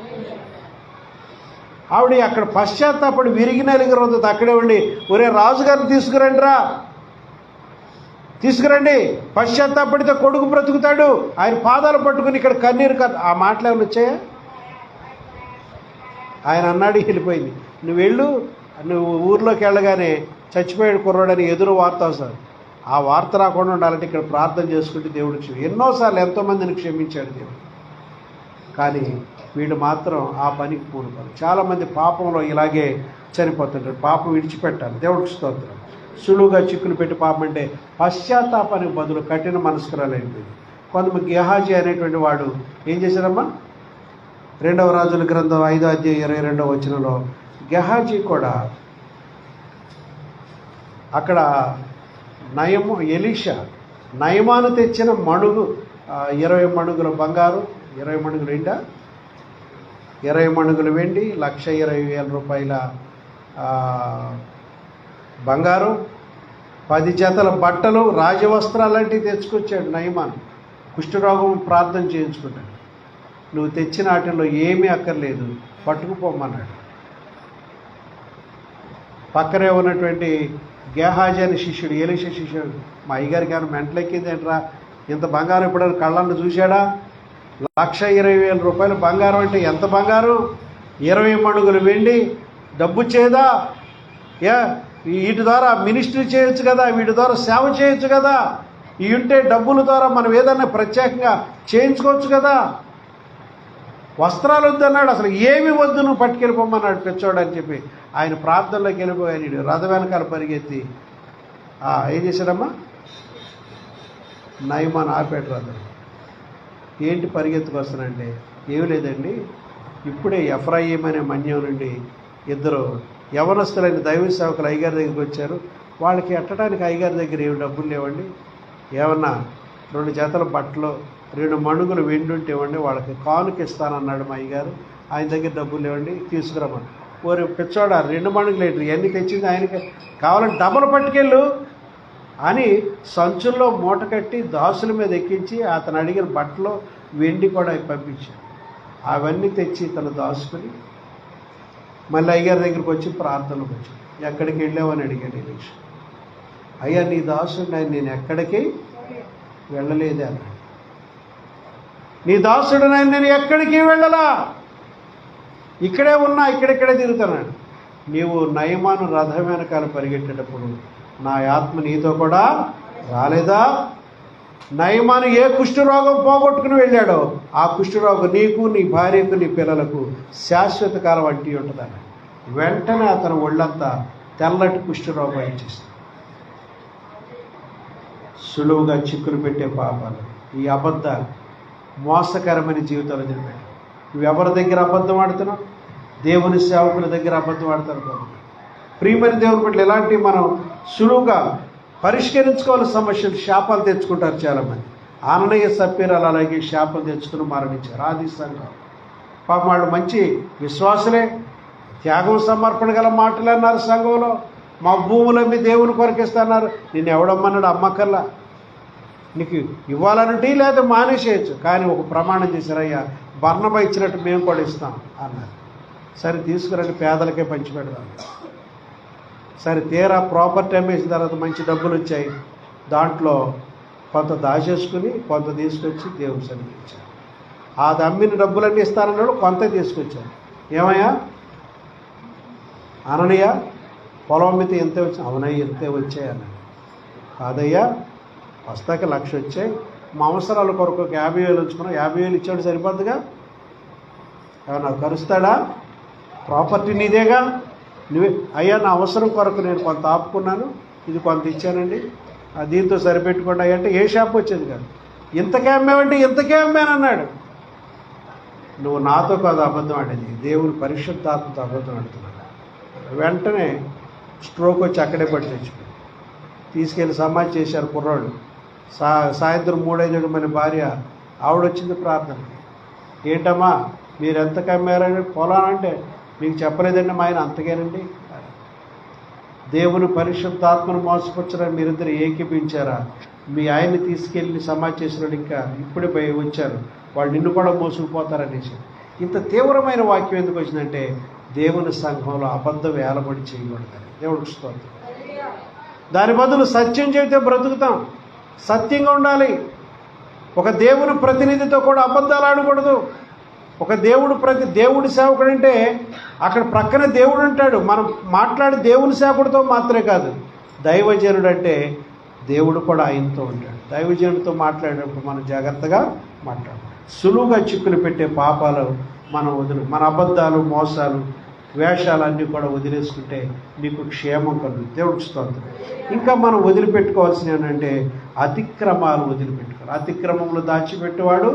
ఆవిడ అక్కడ పశ్చాత్తాపడి విరిగి నలిగి రోజుతో అక్కడే ఉండి, ఒరే రాజుగారిని తీసుకురండి, పశ్చాత్తాపడితే కొడుకు బ్రతుకుతాడు, ఆయన పాదాలు పట్టుకుని ఇక్కడ కన్నీరు ఆ మాటలు ఏమైనా వచ్చాయా? ఆయన అన్నాడు, వెళ్ళిపోయింది. నువ్వు వెళ్ళు, నువ్వు ఊర్లోకి వెళ్ళగానే చచ్చిపోయాడు కుర్రాడని ఎదురు వార్త వస్తుంది. ఆ వార్త రాకుండా ఉండాలంటే ఇక్కడ ప్రార్థన చేసుకుంటే దేవుడు ఎన్నోసార్లు ఎంతోమందిని క్షమించాడు దేవుడు. కానీ వీళ్ళు మాత్రం ఆ పనికి పూనుకోరు. చాలామంది పాపంలో ఇలాగే చనిపోతుంటారు. పాపం విడిచిపెట్టాలి. దేవుడికి స్తోత్రం. సులువుగా చిక్కులు పెట్టి పాపం అంటే పశ్చాత్తాపానికి బదులు కఠిన మనస్కురాలైపోయింది. కొంతమంది గెహాజీ అనేటువంటి వాడు ఏం చేశారమ్మా, 2వ రాజుల గ్రంథం 5వ అధ్యాయం 22వ వచనంలో గెహాజీ కూడా అక్కడ ఎలీషా నయమాను తెచ్చిన మణుగు 20 మణుగుల బంగారు, 20 మణుగులు ఏంటా, 20 మణుగులు వెండి, 1,20,000 రూపాయల బంగారు, 10 జతల బట్టలు, రాజవస్త్రాలు లాంటివి తెచ్చుకొచ్చాడు నయమాన్. కుష్ఠరోగం ప్రార్థన చేయించుకుంటాడు. నువ్వు తెచ్చిన వాటిల్లో ఏమీ అక్కర్లేదు, పట్టుకుపోమన్నాడు. పక్కనే ఉన్నటువంటి గెహాజీ అనే శిష్యుడు, ఎలీషా శిష్యుడు, మా అయ్యగారికి ఏమైనా మెంటలెక్కింది ఏంట్రా, ఇంత బంగారం ఎప్పుడైనా కళ్ళను చూశాడా? 1,20,000 రూపాయలు బంగారం అంటే ఎంత బంగారం? 20 మణుగులు వెండి, డబ్బు చేదా? వీటి ద్వారా మినిస్ట్రీ చేయొచ్చు కదా, వీటి ద్వారా సేవ చేయొచ్చు కదా, ఈ ఉంటే డబ్బుల ద్వారా మనం ఏదన్నా ప్రత్యేకంగా చేయించుకోవచ్చు కదా. వస్త్రాలు వద్దన్నాడు, అసలు ఏమి వద్దు, నువ్వు పట్టుకెళ్ళిపోమన్నాడు పెచ్చోడు అని చెప్పి ఆయన ప్రార్థనలోకి వెళ్ళిపోయాడు. రథ వెనకాల పరిగెత్తి ఏం చేశాడమ్మా, నయమాన్ ఆపేట రథం. ఏంటి పరిగెత్తుకొస్తానంటే, ఏమి లేదండి, ఇప్పుడే ఎఫ్రాయిం అనే మన్యం నుండి ఇద్దరు యవనస్తులైన దైవ సేవకులు అయ్యగారి దగ్గరికి వచ్చారు. వాళ్ళకి ఎట్టడానికి అయ్యగారి దగ్గర ఏమి డబ్బులు లేవండి, ఏమన్నా 2 జతల బట్టలు 2 మణుగులు వెండి ఉంటే ఇవ్వండి, వాళ్ళకి కానుక ఇస్తానన్నాడు మా అయ్యగారు. ఆయన దగ్గర డబ్బులు లేవండి, తీసుకురమ్మని. ఓరి పిచ్చోడా, 2 మణుగులు ఏంటి, ఎన్ని తెచ్చింది ఆయనకి, కావాలంటే డబ్బులు పట్టుకెళ్ళు అని సంచుల్లో మూట కట్టి దాసుల మీద ఎక్కించి అతను అడిగిన బట్టలు వెండి కూడా పంపించాడు. అవన్నీ తెచ్చి తను దాచుకుని మళ్ళీ అయ్యగారి దగ్గరికి వచ్చి ప్రార్థనకు వచ్చాడు. ఎక్కడికి వెళ్ళావని అడిగాడు. ఈ విషయం, అయ్యా నీ దాసుడు నేను ఎక్కడికి వెళ్ళలేదే అన్నాడు. నీ దాసుడు నేను ఎక్కడికి వెళ్ళలా, ఇక్కడే ఉన్నా, ఇక్కడెక్కడే తిరుగుతున్నాడు. నీవు నయమాను రథం వెనకాల పరిగెట్టేటప్పుడు నా ఆత్మ నీతో కూడా రాలేదా? నయమాను ఏ కుష్ఠరోగం పోగొట్టుకుని వెళ్ళాడో ఆ కుష్ఠరోగం నీకు, నీ భార్యకు, నీ పిల్లలకు శాశ్వత కాలం అంటి ఉంటుందని వెంటనే అతను ఒళ్ళంతా తెల్లటి కుష్ఠరోగం ఇచ్చేస్తుంది. సులువుగా చిక్కులు పెట్టే పాపాలు, ఈ అబద్ధాలు, మోసకరమైన జీవితాలు జరిపాయి. నువ్వు ఎవరి దగ్గర అబద్ధం ఆడుతున్నావు? దేవుని సేవకుల దగ్గర అబద్ధం ఆడతారు. ప్రియమైన దేవుని పట్ల ఇలాంటివి మనం సులువుగా పరిష్కరించుకోవాల్సిన సమస్యలు, శాపాలు తెచ్చుకుంటారు చాలామంది. ఆననయ్య సప్పీరాలు అలాగే శాపాలు తెచ్చుకుని మరణించారు. ఆది సంఘం పాపం వాళ్ళు మంచి విశ్వాసులే, త్యాగం సమర్పణ గల మాటలు అన్నారు సంఘంలో. మా భూములమ్మి దేవుని కొరకిస్తున్నారు. నేను ఎవడమ్మన్నాడు, అమ్మకల్లా, నీకు ఇవ్వాలనంటే లేదా మానేసేయచ్చు, కానీ ఒక ప్రమాణం చేశారయ్యా, బర్ణబా ఇచ్చినట్టు మేము కూడా ఇస్తాం అన్నారు. సరే తీసుకురండి, పేదలకే పంచిపెడదాం. సరే తీరా ప్రాపర్టీ అమ్మేసిన తర్వాత మంచి డబ్బులు వచ్చాయి. దాంట్లో కొంత దాచేసుకుని కొంత తీసుకొచ్చి దేవుని సన్నిధికి ఇచ్చారు. అది అమ్మిన డబ్బులన్నీ ఇస్తానన్నాడు, కొంత తీసుకొచ్చారు. ఏమయ్యా అననయ్య, పొలం అమ్మితే ఎంతే వచ్చాయి? అవునయ్య ఎంతే వచ్చాయి అన్నాడు. కాదయ్యా, వస్తాక 1,00,000 వచ్చాయి, మా అవసరాల కొరకు 50,000 ఉంచుకున్నాం, 50,000 ఇచ్చాడు సరిపోద్దుగా, ఏమన్నా కరుస్తాడా? ప్రాపర్టీ నీదేగా, నువ్వే. అయ్యా నా అవసరం కొరకు నేను కొంత ఆపుకున్నాను, ఇది కొంత ఇచ్చానండి, దీంతో సరిపెట్టుకోండి అయ్యా అంటే ఏ షాప్ వచ్చేది కాదు. ఇంతకే అమ్మావంటే ఇంతకే అమ్మానన్నాడు. నువ్వు నాతో కాదు అబద్ధం ఆడేది, దేవుని పరిశుద్ధాత్మతో అబద్ధం ఆడుతున్నాడు. వెంటనే స్ట్రోక్ వచ్చి అక్కడే పట్టి తెచ్చుకుని తీసుకెళ్ళి సమాధి చేశారు కుర్రాడు. సాయంత్రం 3-5 మన భార్య ఆవిడొచ్చింది ప్రార్థన. ఏంటమ్మా మీరు ఎంతకు అమ్మారని? పొలానంటే మీకు చెప్పలేదండి మా ఆయన, అంతకేనండి. దేవుని పరిశుద్ధాత్మను మోసపుచ్చడానికి మీరిద్దరు ఏకీపించారా? మీ ఆయన్ని తీసుకెళ్ళి సమాధి చేసినాడు, ఇంకా ఇప్పుడే పోయి వచ్చారు, వాళ్ళు నిన్ను కూడా మోసుకుపోతారనేసి. ఇంత తీవ్రమైన వాక్యం ఎందుకు వచ్చిందంటే దేవుని సంఘంలో అబద్ధం వేలబడి చేయకూడదు. దేవుడికి స్తోత్రం. దాని బదులు సత్యం చెబితే బ్రతుకుతాం, సత్యంగా ఉండాలి. ఒక దేవుని ప్రతినిధితో కూడా అబద్ధాలు ఆడకూడదు. ఒక దేవుడి సేవకుడు అంటే అక్కడ ప్రక్కన దేవుడు ఉంటాడు. మనం మాట్లాడే దేవుని సేవకుడితో మాత్రమే కాదు, దైవజనుడు అంటే దేవుడు కూడా ఆయనతో ఉంటాడు. దైవజనుడితో మాట్లాడేటప్పుడు మనం జాగ్రత్తగా మాట్లాడాలి. సులువుగా చిక్కులు పెట్టే పాపాలు మనం మన అబద్ధాలు, మోసాలు, వేషాలన్నీ కూడా వదిలేసుకుంటే మీకు క్షేమం కలుగుతుంది. దేవుడికి స్తోత్రం. ఇంకా మనం వదిలిపెట్టుకోవాల్సిన ఏంటంటే అతిక్రమాలు వదిలిపెట్టుకోవాలి. అతిక్రమంలో దాచిపెట్టేవాడు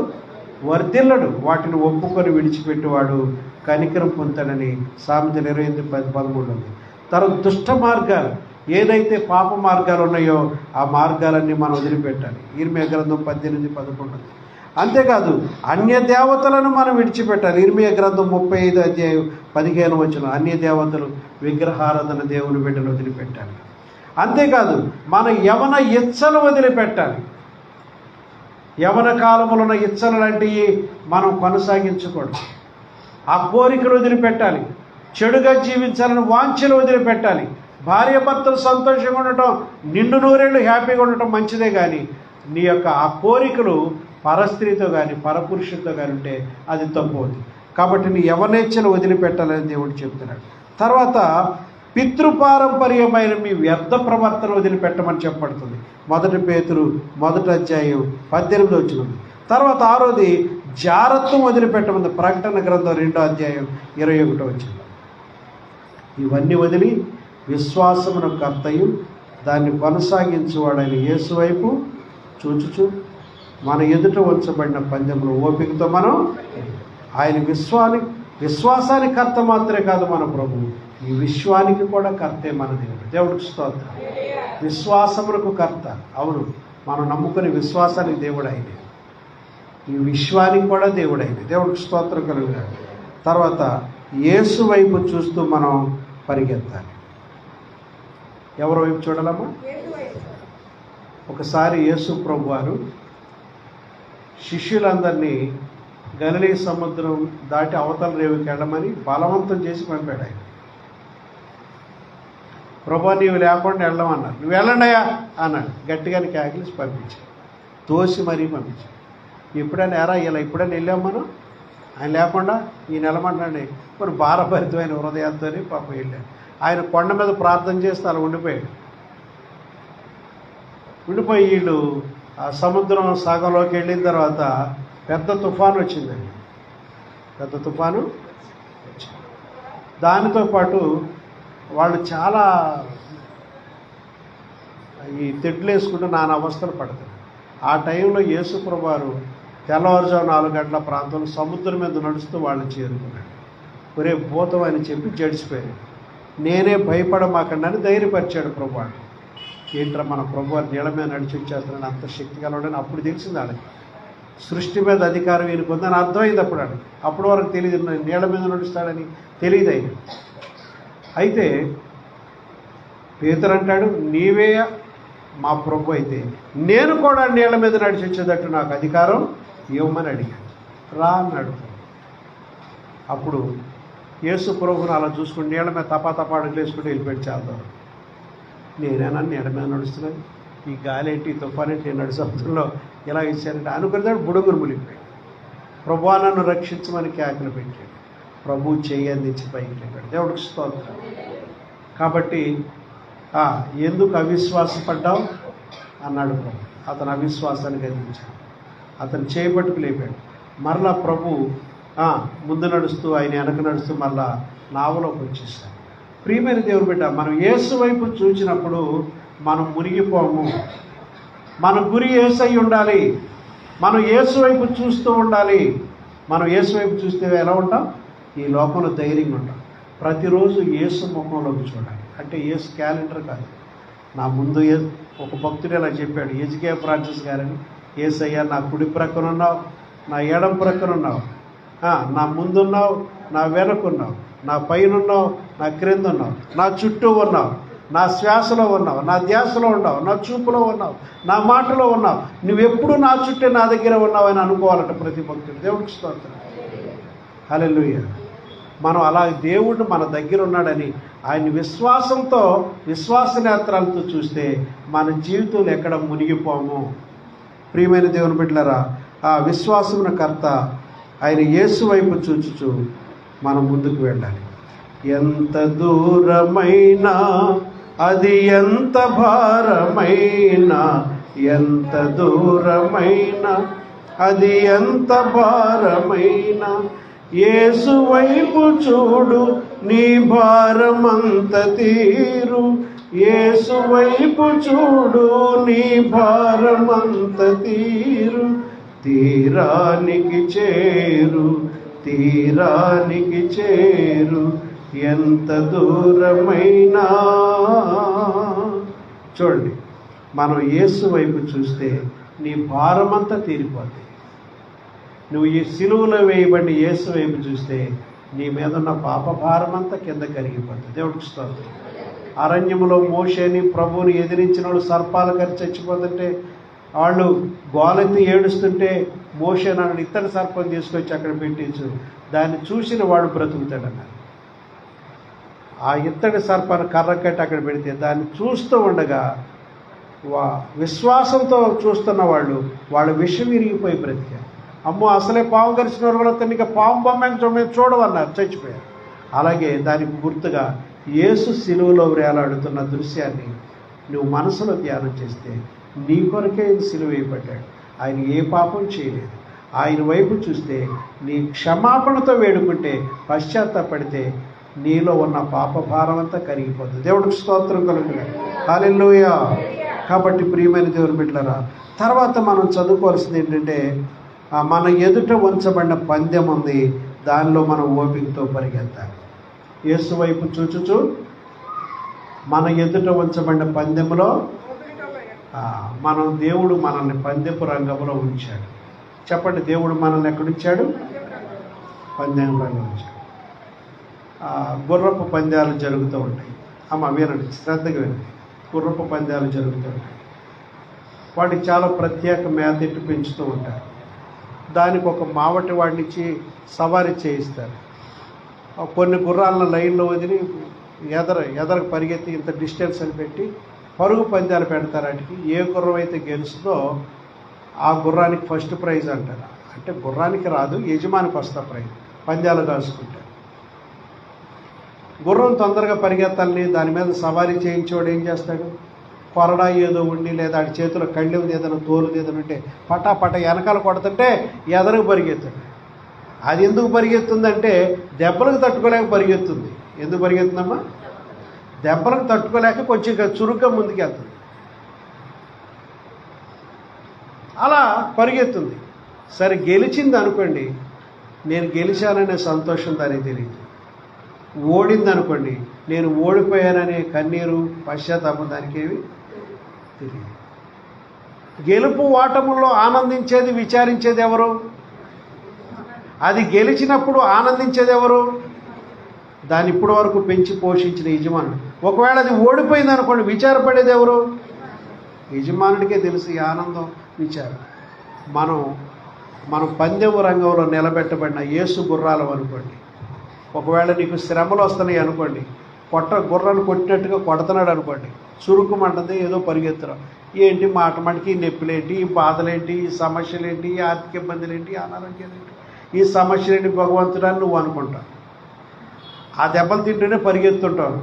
వర్ధిల్లడు, వాటిని ఒప్పుకొని విడిచిపెట్టేవాడు కనికరం పొందుతాడని సామెతలు 28:13 ఉంది. తర్వాత దుష్ట మార్గాలు, ఏదైతే పాప మార్గాలు ఉన్నాయో ఆ మార్గాలన్నీ మనం వదిలిపెట్టాలి. ఇర్మియా గ్రంథం 18:11. అంతేకాదు అన్య దేవతలను మనం విడిచిపెట్టాలి. ఇర్మియా గ్రంథం 35:15 అన్య దేవతలు, విగ్రహారాధన దేవుని బిడ్డలు వదిలిపెట్టాలి. అంతేకాదు మన యవన ఇచ్చలు వదిలిపెట్టాలి. యవన కాలంలో ఉన్న ఇచ్చలు లాంటివి మనం కొనసాగించకూడదు. ఆ కోరికలు వదిలిపెట్టాలి. చెడుగా జీవించాలని వాంఛలు వదిలిపెట్టాలి. భార్యాభర్తలు సంతోషంగా ఉండటం, నిండు నూరేళ్ళు హ్యాపీగా ఉండటం మంచిదే, కానీ నీ యొక్క ఆ కోరికలు పరస్త్రీతో కానీ పరపురుషులతో కానీ ఉంటే అది తప్పు అవుతుంది. కాబట్టి నీ యవనేచ్ఛలు వదిలిపెట్టాలని దేవుడు చెప్తున్నాడు. తర్వాత పితృపారంపర్యమైన మీ వ్యర్థ ప్రవర్తన వదిలిపెట్టమని చెప్పబడుతుంది. 1 పేతురు 1వ అధ్యాయం 18వ వచనం. తర్వాత 6వది జారత్వం వదిలిపెట్టమంది. ప్రకటన గ్రంథం 2వ అధ్యాయం 21వ వచనం. ఇవన్నీ వదిలి విశ్వాసమును కర్తయు దాన్ని కొనసాగించువాడైన యేసు వైపు చూచుచు మన ఎదుట ఉంచబడిన పందెంలో ఓపికతో మనం ఆయన విశ్వాసానికి కర్త మాత్రమే కాదు మన ప్రభువు, ఈ విశ్వానికి కూడా కర్తే మన దేవుడు. దేవుడికి స్తోత్రం. విశ్వాసములకు కర్త. అవును, మనం నమ్ముకునే విశ్వాసానికి దేవుడు ఆయనే, ఈ విశ్వానికి కూడా దేవుడు ఆయనే. దేవుడికి స్తోత్రం కలుగుతాడు. తర్వాత యేసు వైపు చూస్తూ మనం పరిగెత్తాలి. ఎవరి వైపు చూడాలమ్మా? ఒకసారి యేసు ప్రభు వారు శిష్యులందరినీ గలిలీ సముద్రం దాటి అవతల రేవుకి వెళ్ళమని బలవంతం చేసి పంపాడు ఆయన. ప్రభు నీవు లేకుండా వెళ్ళమన్నారు. నువ్వు వెళ్ళండియా అన్నాడు. గట్టిగాని కేకలిసి పంపించాడు, తోసి మరీ పంపించాడు. ఎప్పుడైనా ఇలా ఎప్పుడైనా వెళ్ళాం మనం? ఆయన లేకుండా ఈయన వెళ్ళమంటాడు. మరి భారభరితమైన హృదయంతో పాపం వెళ్ళాడు. ఆయన కొండ మీద ప్రార్థన చేస్తే అలా ఉండిపోయాడు. ఉండిపోయి వీళ్ళు ఆ సముద్రం సగంలోకి వెళ్ళిన తర్వాత పెద్ద తుఫాను వచ్చిందండి. పెద్ద తుఫాను వచ్చింది. దానితో పాటు వాళ్ళు చాలా ఈ తెడ్లు వేసుకుంటూ నానా అవస్థలు పడతారు. ఆ టైంలో యేసు ప్రభు వారు తెల్లవారుజాము 4 గంటల ప్రాంతంలో సముద్రం మీద నడుస్తూ వాళ్ళని చేరుకున్నాడు. ఒరే భూతం అని చెప్పి జడిసిపోయాడు. నేనే భయపడమాకండి అని ధైర్యపరిచాడు ప్రభు వాడు. ఏంట్రా మన ప్రభు వారు నీళ్ళ మీద నడిచి వచ్చేస్తున్నాడు, అంత శక్తి కలవడని అప్పుడు తెలిసింది వాళ్ళకి. సృష్టి మీద అధికారం ఈయనకు ఉందని అర్థమైంది అప్పుడు వరకు తెలియదు, నీళ్ళ మీద నడుస్తాడని తెలియదు ఆయన. అయితే పేతురు అంటాడు, నీవే మా ప్రభు అయితే నేను కూడా నీళ్ళ మీద నడిచి వచ్చేటట్టు నాకు అధికారం ఇవ్వమని అడిగాడు. రా అన్నాడు. అప్పుడు యేసు ప్రభుని అలా చూసుకుని నీళ్ళ మీద తపా అడుగులు వేసుకుంటూ వెళ్ళిపోయాడు. చాలా నేనేనా నీళ్ళ మీద నడుస్తున్నాను, ఈ గాలి ఏంటి, ఈ తుఫాన్ ఏంటి, నేను నడు సముద్రంలో ఇలా ఇచ్చానంటే అనుకున్నాడు. బుడుగురు మునిగిపోయాడు. ప్రభువా నన్ను రక్షించమని కేకలు పెట్టాడు. ప్రభు చేయి అందించి పైకి లేపాడు. దేవుడికి స్తోత్రం. కాబట్టి ఎందుకు అవిశ్వాసపడ్డావు అన్నాడు ప్రభు. అతను అవిశ్వాసానికి అందించాడు. అతను చేపట్టుకు లేపాడు. మరలా ప్రభు ముందు నడుస్తూ ఆయన వెనక నడుస్తూ మరలా నావలోకి వచ్చేసాడు. ప్రియమైన దేవుని బిడ్డ, మనం యేసు వైపు చూసినప్పుడు మనం మునిగిపోము. మన గురి యేసై ఉండాలి. మనం యేసు వైపు చూస్తూ ఉండాలి. మనం యేసు వైపు చూస్తే ఎలా ఉంటాం? ఈ లోకంలో ధైర్యంగా ఉంటాం. ప్రతిరోజు యేసు ముఖంలోకి చూడాలి. అంటే యేసు క్యాలెండర్ కాదు. నా ముందు ఒక భక్తుడు ఇలా చెప్పాడు, హెచ్కే ఫ్రాన్సిస్ గారని, యేసయ్యా నా కుడి ప్రక్కన ఉన్నావు, నా ఎడం ప్రక్కన ఉన్నావు, నా ముందున్నావు, నా వెనకున్నావు, నా పైన ఉన్నావు, నా క్రింద ఉన్నావు, నా చుట్టూ ఉన్నావు, నా శ్వాసలో ఉన్నావు, నా ధ్యాసలో ఉన్నావు, నా చూపులో ఉన్నావు, నా మాటలో ఉన్నావు. నువ్వెప్పుడు నా చుట్టే నా దగ్గర ఉన్నావు అని అనుకోవాలట ప్రతి భక్తుడు. దేవుడికి స్తోత్రం. హల్లెలూయా. మనం అలా దేవుడు మన దగ్గర ఉన్నాడని ఆయన విశ్వాసంతో, విశ్వాస నేత్రాలతో చూస్తే మన జీవితంలో ఎక్కడ మునిగిపోము. ప్రియమైన దేవుని బిడ్డలారా, ఆ విశ్వాసమున కర్త ఆయన యేసు వైపు చూచుచు మనం ముందుకు వెళ్ళాలి. ఎంత దూరమైనా, అది ఎంత భారమైనా, ఎంత దూరమైనా, అది ఎంత భారమైనా, యేసు వైపు చూడు నీ భారమంత తీరు. యేసు వైపు చూడు నీ భారమంత తీరు. తీరానికి చేరు, తీరానికి చేరు, ఎంత దూరమైనా. చూడండి, మనం యేసు వైపు చూస్తే నీ భారమంతా తీరిపోతుంది. నువ్వు ఈ సిలువలో వేయబడిన యేసు వైపు చూస్తే నీ మీద ఉన్న పాప భారమంతా కింద కరిగిపోతుంది. దేవుడికి స్తోత్రం. అరణ్యములో మోషేని ప్రభువుని ఎదిరించిన వాళ్ళు సర్పాలు కరిచి చచ్చిపోతుంటే, వాళ్ళు గోలెత్తి ఏడుస్తుంటే మోషే నన్ను ఇత్తడి సర్పం తీసుకొచ్చి అక్కడ పెట్టించు, దాన్ని చూసిన వాడు బ్రతుకుతాడన్నారు. ఆ ఇత్తడి సర్పాన్ని కర్ర కట్టి అక్కడ పెడితే దాన్ని చూస్తూ ఉండగా విశ్వాసంతో చూస్తున్న వాళ్ళ విషం విరిగిపోయి బ్రతికారు. అమ్మో అసలే పాము కరిచిన వాళ్ళతో ఇంకా పాము బొమ్మ చూడమన్నారు, చచ్చిపోయారు. అలాగే దానికి గుర్తుగా యేసు సిలువలో వేలాడుతున్న దృశ్యాన్ని నువ్వు మనసులో ధ్యానం చేస్తే నీ కొరకే సిలువ వేయబడ్డాడు. ఆయన ఏ పాపం చేయలేదు. ఆయన వైపు చూస్తే నీ క్షమాపణతో వేడుకుంటే, పశ్చాత్తాపడితే నీలో ఉన్న పాప భారం అంతా కరిగిపోతుంది. దేవుడికి స్తోత్రం కలుగుతుంది. హల్లెలూయా. కాబట్టి ప్రియమైన దేవుని బిడ్డలారా, తర్వాత మనం చదువుకోవాల్సింది ఏంటంటే, మన ఎదుట ఉంచబడిన పందెం ఉంది, దానిలో మనం ఓపికతో పరిగెత్తాలి. యేసు వైపు చూచుచు మన ఎదుట ఉంచబడిన పందెములో దేవుడు మనల్ని పందెపు రంగంలో ఉంచాడు. చెప్పండి, దేవుడు మనల్ని ఎక్కడుంచాడు? పందెం రంగంలో ఉంచాడు. గుర్రపు పందాలు జరుగుతూ ఉంటాయి. వినండి, శ్రద్ధగా వినండి. గుర్రపు పందాలు జరుగుతూ ఉంటాయి. వాటికి చాలా ప్రత్యేక మేతెట్టు పెంచుతూ ఉంటారు. దానికి ఒక మావటి వాడినిచ్చి సవారీ చేయిస్తారు. కొన్ని గుర్రాలను లైన్లో వదిలి ఎదరకు పరిగెత్తి ఇంత డిస్టెన్స్ అని పెట్టి పరుగు పందాలు పెడతారు. వాటికి ఏ గుర్రం అయితే గెలుస్తుందో ఆ గుర్రానికి ఫస్ట్ ప్రైజ్ అంటారు. అంటే గుర్రానికి రాదు, యజమానికి వస్తా ప్రైజ్. పందాలు కాసుకుంటారు. గుర్రం తొందరగా పరిగెత్తాలని దాని మీద సవారీ చేయించేవాడు ఏం చేస్తాడు? కొరడా ఏదో ఉండి, లేదా ఆడి చేతిలో కళ్ళెం ఏదైనా తోలుది ఏదైనా ఉంటే పటా వెనకాల కొడుతుంటే ఎదరకు పరిగెత్తాడు. అది ఎందుకు పరిగెత్తుందంటే దెబ్బలకు తట్టుకోలేక పరిగెత్తుంది. ఎందుకు పరిగెత్తుందమ్మా? దెబ్బలకు తట్టుకోలేక కొంచెం చురుగ్గా ముందుకెళ్తుంది. అలా పరిగెత్తుంది. సరే, గెలిచింది అనుకోండి, నేను గెలిచాననే సంతోషం దానికి తెలియదు. ఓడింది అనుకోండి, నేను ఓడిపోయాననే కన్నీరు పశ్చాత్తాపం దానికి ఏమి తెలియదు. గెలుపు ఓటముల్లో ఆనందించేది, విచారించేది ఎవరు? అది గెలిచినప్పుడు ఆనందించేది ఎవరు? దాన్ని ఇప్పటి వరకు పెంచి పోషించిన యజమానుడు. ఒకవేళ అది ఓడిపోయింది అనుకోండి, విచారపడేది ఎవరు? యజమానుడికే తెలుసు ఈ ఆనందం, విచారం. మనం పందెము రంగంలో నిలబెట్టబడిన యేసు గుర్రాలు అనుకోండి. ఒకవేళ నీకు శ్రమలు వస్తున్నాయి అనుకోండి, గుర్రాన్ని కొట్టినట్టుగా కొడుతున్నాడు అనుకోండి, చురుకుమంటది, ఏదో పరిగెత్తడం ఏంటి, మాటమాటికి నొప్పులేంటి, ఈ బాధలేంటి, ఈ సమస్యలేంటి, ఈ ఆర్థిక ఇబ్బందులేంటి, అనారోగ్యాలేంటి, ఈ సమస్యలేంటి భగవంతుడని నువ్వు అనుకుంటావు. ఆ దెబ్బలు తింటూనే పరిగెత్తుంటావు.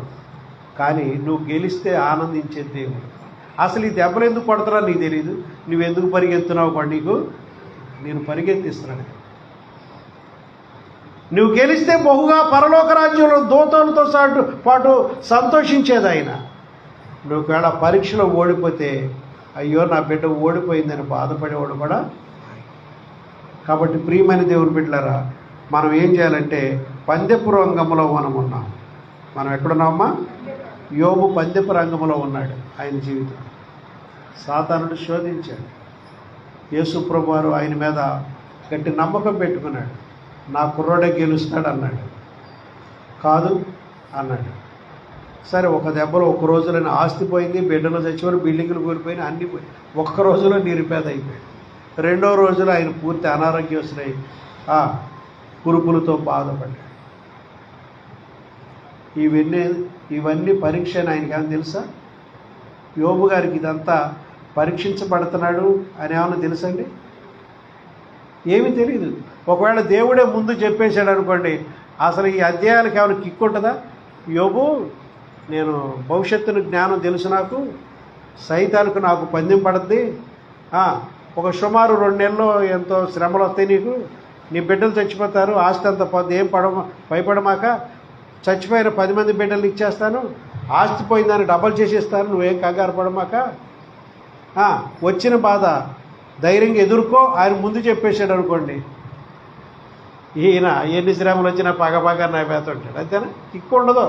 కానీ నువ్వు గెలిస్తే ఆనందించే దేవుడు. అసలు ఈ దెబ్బలు ఎందుకు కొడుతున్నా నీకు తెలియదు. నువ్వెందుకు పరిగెత్తున్నావు కూడా నీకు నేను పరిగెత్తిస్తున్నాను. నువ్వు గెలిస్తే బహుగా పరలోక రాజ్యంలో దూతలతో పాటు సంతోషించేది ఆయన. నువ్వు ఒకవేళ పరీక్షలో ఓడిపోతే, అయ్యో నా బిడ్డ ఓడిపోయిందని బాధపడేవాడు కూడా. కాబట్టి ప్రియమైన దేవుని బిడ్డలారా, మనం ఏం చేయాలంటే పందెపు రంగంలో మనం ఉన్నాం. మనం ఎక్కడున్నామా? యోబు పందెపు రంగంలో ఉన్నాడు. ఆయన జీవితం సాతానుడు శోధించాడు. యేసు ప్రభువు వారు ఆయన మీద గట్టి నమ్మకం పెట్టుకున్నాడు. నా కుర్రోడే గెలుస్తాడు అన్నాడు. కాదు అన్నాడు. సరే, ఒక దెబ్బలో ఒక్క రోజులోనే ఆస్తి పోయింది, బిడ్డలు చచ్చిపోయి, బిల్డింగ్లు కూలిపోయినాయి, అన్నీ పోయి ఒక్క రోజులో నిరుపేద అయిపోయాడు. రెండో రోజులో ఆయన పూర్తి అనారోగ్యస్తులై కురుపులతో బాధపడ్డాడు. ఇవన్నీ పరీక్ష అని ఆయనకి ఏమైనా తెలుసా? యోబు గారికి ఇదంతా పరీక్షించబడుతున్నాడు అని ఏమన్నా తెలుసండి? ఏమీ తెలియదు. ఒకవేళ దేవుడే ముందు చెప్పేశాడు అనుకోండి, అసలు ఈ అధ్యాయాలకు ఏమైనా కిక్కు ఉంటుందా? యోబు, నేను భవిష్యత్తును జ్ఞానం తెలుసు, నాకు సైతానికి నాకు పందెం పడుద్ది, ఒక సుమారు 2 నెలల్లో ఎంతో శ్రమలు వస్తాయి నీకు, నీ బిడ్డలు చచ్చిపోతారు, ఆస్తి అంత పోద్ది, ఏం భయపడమాక, చచ్చిపోయిన 10 మంది బిడ్డలు ఇచ్చేస్తాను, ఆస్తి పోయిందని డబల్ చేసేస్తాను, నువ్వేం కంగారు పడమాక, వచ్చిన బాధ ధైర్యంగా ఎదుర్కో ఆయన ముందు చెప్పేశాడు అనుకోండి, ఈయన ఎన్ని శ్రమలు వచ్చినా పగ నా వేతుంటాడు. అంతేనా? కిక్కు ఉండదు.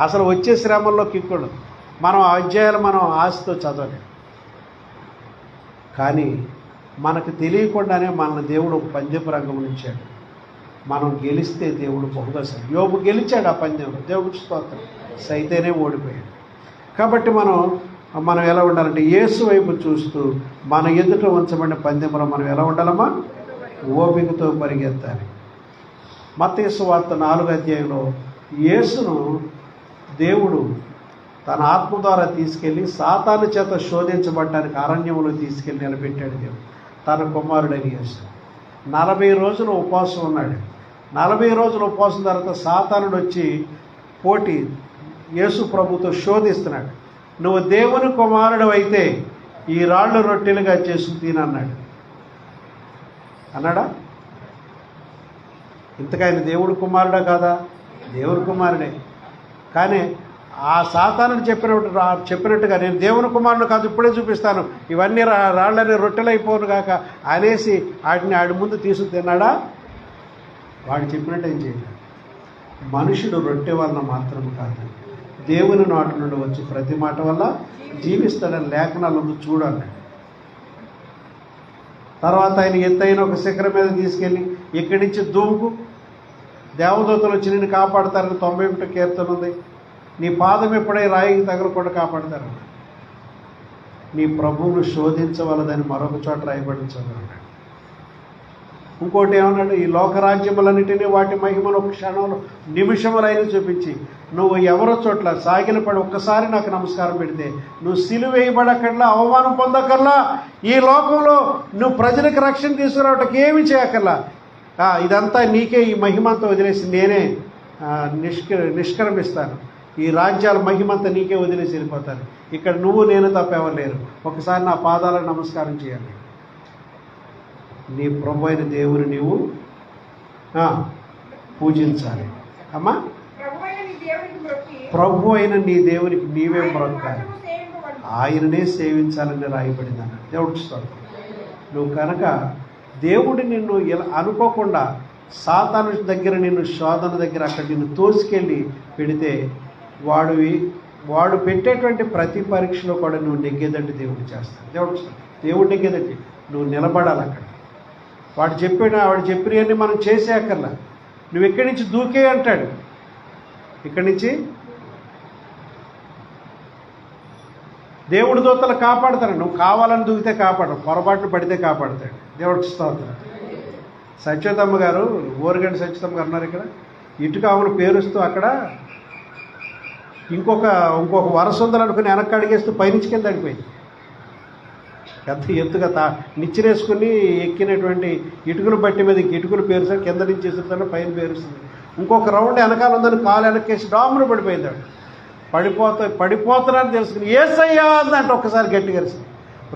అసలు వచ్చే శ్రమల్లో కిక్కు ఉండదు. మనం అధ్యాయాలు మనం ఆశతో చదవలేం. కానీ మనకు తెలియకుండానే మన దేవుడు ఒక పందెపు రంగం ఉంచాడు. మనం గెలిస్తే దేవుడు బహుగా యోబు గెలిచాడు ఆ పందెంలో. దేవుడికి స్తోత్రం. సైతేనే ఓడిపోయాడు. కాబట్టి మనం ఎలా ఉండాలంటే యేసు వైపు చూస్తూ మన ఎదుట ఉంచబడిన పందెంలో మనం ఎలా ఉండాలమ్మా? ఓపికతో పరిగెత్తాలి. మత్తయి సువార్త 4వ అధ్యాయంలో యేసును దేవుడు తన ఆత్మ ద్వారా తీసుకెళ్ళి సాతాను చేత శోధించబడటానికి అరణ్యంలో తీసుకెళ్ళి నిలబెట్టాడు. దేవుడు తన కుమారుడైన యేసు 40 రోజులు ఉపవాసం ఉన్నాడు. 40 రోజులు ఉపవాసం తర్వాత సాతానుడు వచ్చి యేసు ప్రభుతో శోధిస్తున్నాడు. నువ్వు దేవుని కుమారుడు అయితే ఈ రాళ్ళు రొట్టెలుగా చేసి తినన్నాడు. అన్నాడా? ఇంతకైనా దేవుడు కుమారుడా కాదా? దేవుని కుమారుడే. కానీ ఆ సాతానుడు చెప్పినట్టుగా నేను దేవుని కుమారుడు కాదు, ఇప్పుడే చూపిస్తాను, ఇవన్నీ రాళ్ళని రొట్టెలు అయిపోను కాక అనేసి వాటిని ఆడి ముందు తీసుకు తిన్నాడా? వాడు చెప్పినట్టు ఏం చేయలేదు. మనుషుడు రొట్టె వలన మాత్రం కాదు, దేవుని నోటి నుండి వచ్చి ప్రతి మాట వల్ల జీవిస్తాడని లేఖనాలను చూడాలి. తర్వాత ఆయన ఎత్తైన ఒక శిఖరం మీద తీసుకెళ్ళి ఇక్కడి నుంచి దూకు, దేవదూతలు వచ్చి నిన్ను కాపాడతారని 91 కీర్తన ఉంది. నీ పాదం ఎప్పుడై రాయికి తగలకుండా కాపాడతారు. నీ ప్రభువును శోధించవలదని మరొక చోట రాయబడి చదువున్నాడు. ఇంకోటి ఏమన్నాడు? ఈ లోకరాజ్యములన్నిటినీ వాటి మహిమను ఒక క్షణంలో నిమిషములైన చూపించి నువ్వు ఎవరో చోట్ల సాగిలపడి ఒక్కసారి నాకు నమస్కారం పెడితే నువ్వు సిలువ వేయబడక్కర్లా, అవమానం పొందక్కర్లా, ఈ లోకంలో నువ్వు ప్రజలకు రక్షణ తీసుకురావటానికి ఏమి చేయక్కర్లా, ఇదంతా నీకే ఈ మహిమంతా వదిలేసి నేనే నిష్క్రమిస్తాను, ఈ రాజ్యాల మహిమంతా నీకే వదిలేసి వెళ్ళిపోతాను, ఇక్కడ నువ్వు నేను తప్ప ఎవరు లేరు, ఒకసారి నా పాదాలకు నమస్కారం చేయాలి. నీ ప్రభు అయిన దేవుని నీవు పూజించాలి. అమ్మా, ప్రభు అయిన నీ దేవునికి నీవే మొక్కాలి, ఆయననే సేవించాలని రాయబడింది అన్నాడు. దేవుడు స్తోత్రం. నువ్వు కనుక దేవుడు నిన్ను ఇలా అనుకోకుండా సాతాను దగ్గర, నిన్ను శోధన దగ్గర అక్కడ నిన్ను తోసుకెళ్ళి పెడితే వాడు పెట్టేటువంటి ప్రతి పరీక్షలో కూడా నువ్వు నెగ్గేదంటే దేవుడు చేస్తాడు. దేవుడు నెగ్గేదంటే నువ్వు నిలబడాలి అక్కడ. వాడు చెప్పినవన్నీ మనం చేసేయక్కర్లా. నువ్వు ఇక్కడి నుంచి దూకే అంటాడు. ఇక్కడి నుంచి దేవుడి దూతలు కాపాడుతాడు. నువ్వు కావాలని దూకితే కాపాడు, పొరపాట్లు పడితే కాపాడుతాడు. దేవుడికి స్తోత్రం. సత్యతమ్మ గారు, ఓరుగంటి సత్యతమ్మ గారు ఉన్నారు ఇక్కడ. ఇటుక ఆమెను పేరుస్తూ అక్కడ ఇంకొక వరస ఉందనుకుని వెనక్కి అడిగేస్తూ పైనుంచి కింద అడిపోయింది. పెద్ద ఎత్తుగా నిచ్చిరేసుకుని ఎక్కినటువంటి ఇటుకలు బట్టి మీద ఇటుకలు పేరుస్తాడు, కింద నుంచి ఎసురుతాడు, పైన పేరుస్తుంది. ఇంకొక రౌండ్ వెనకాల ఉందని కాలు వెనక్కేసి డామును పడిపోయిందాడు. పడిపోతున్నాను తెలుసుకుని ఏసయ్యా అందంటే ఒక్కసారి గట్టి కలిసింది.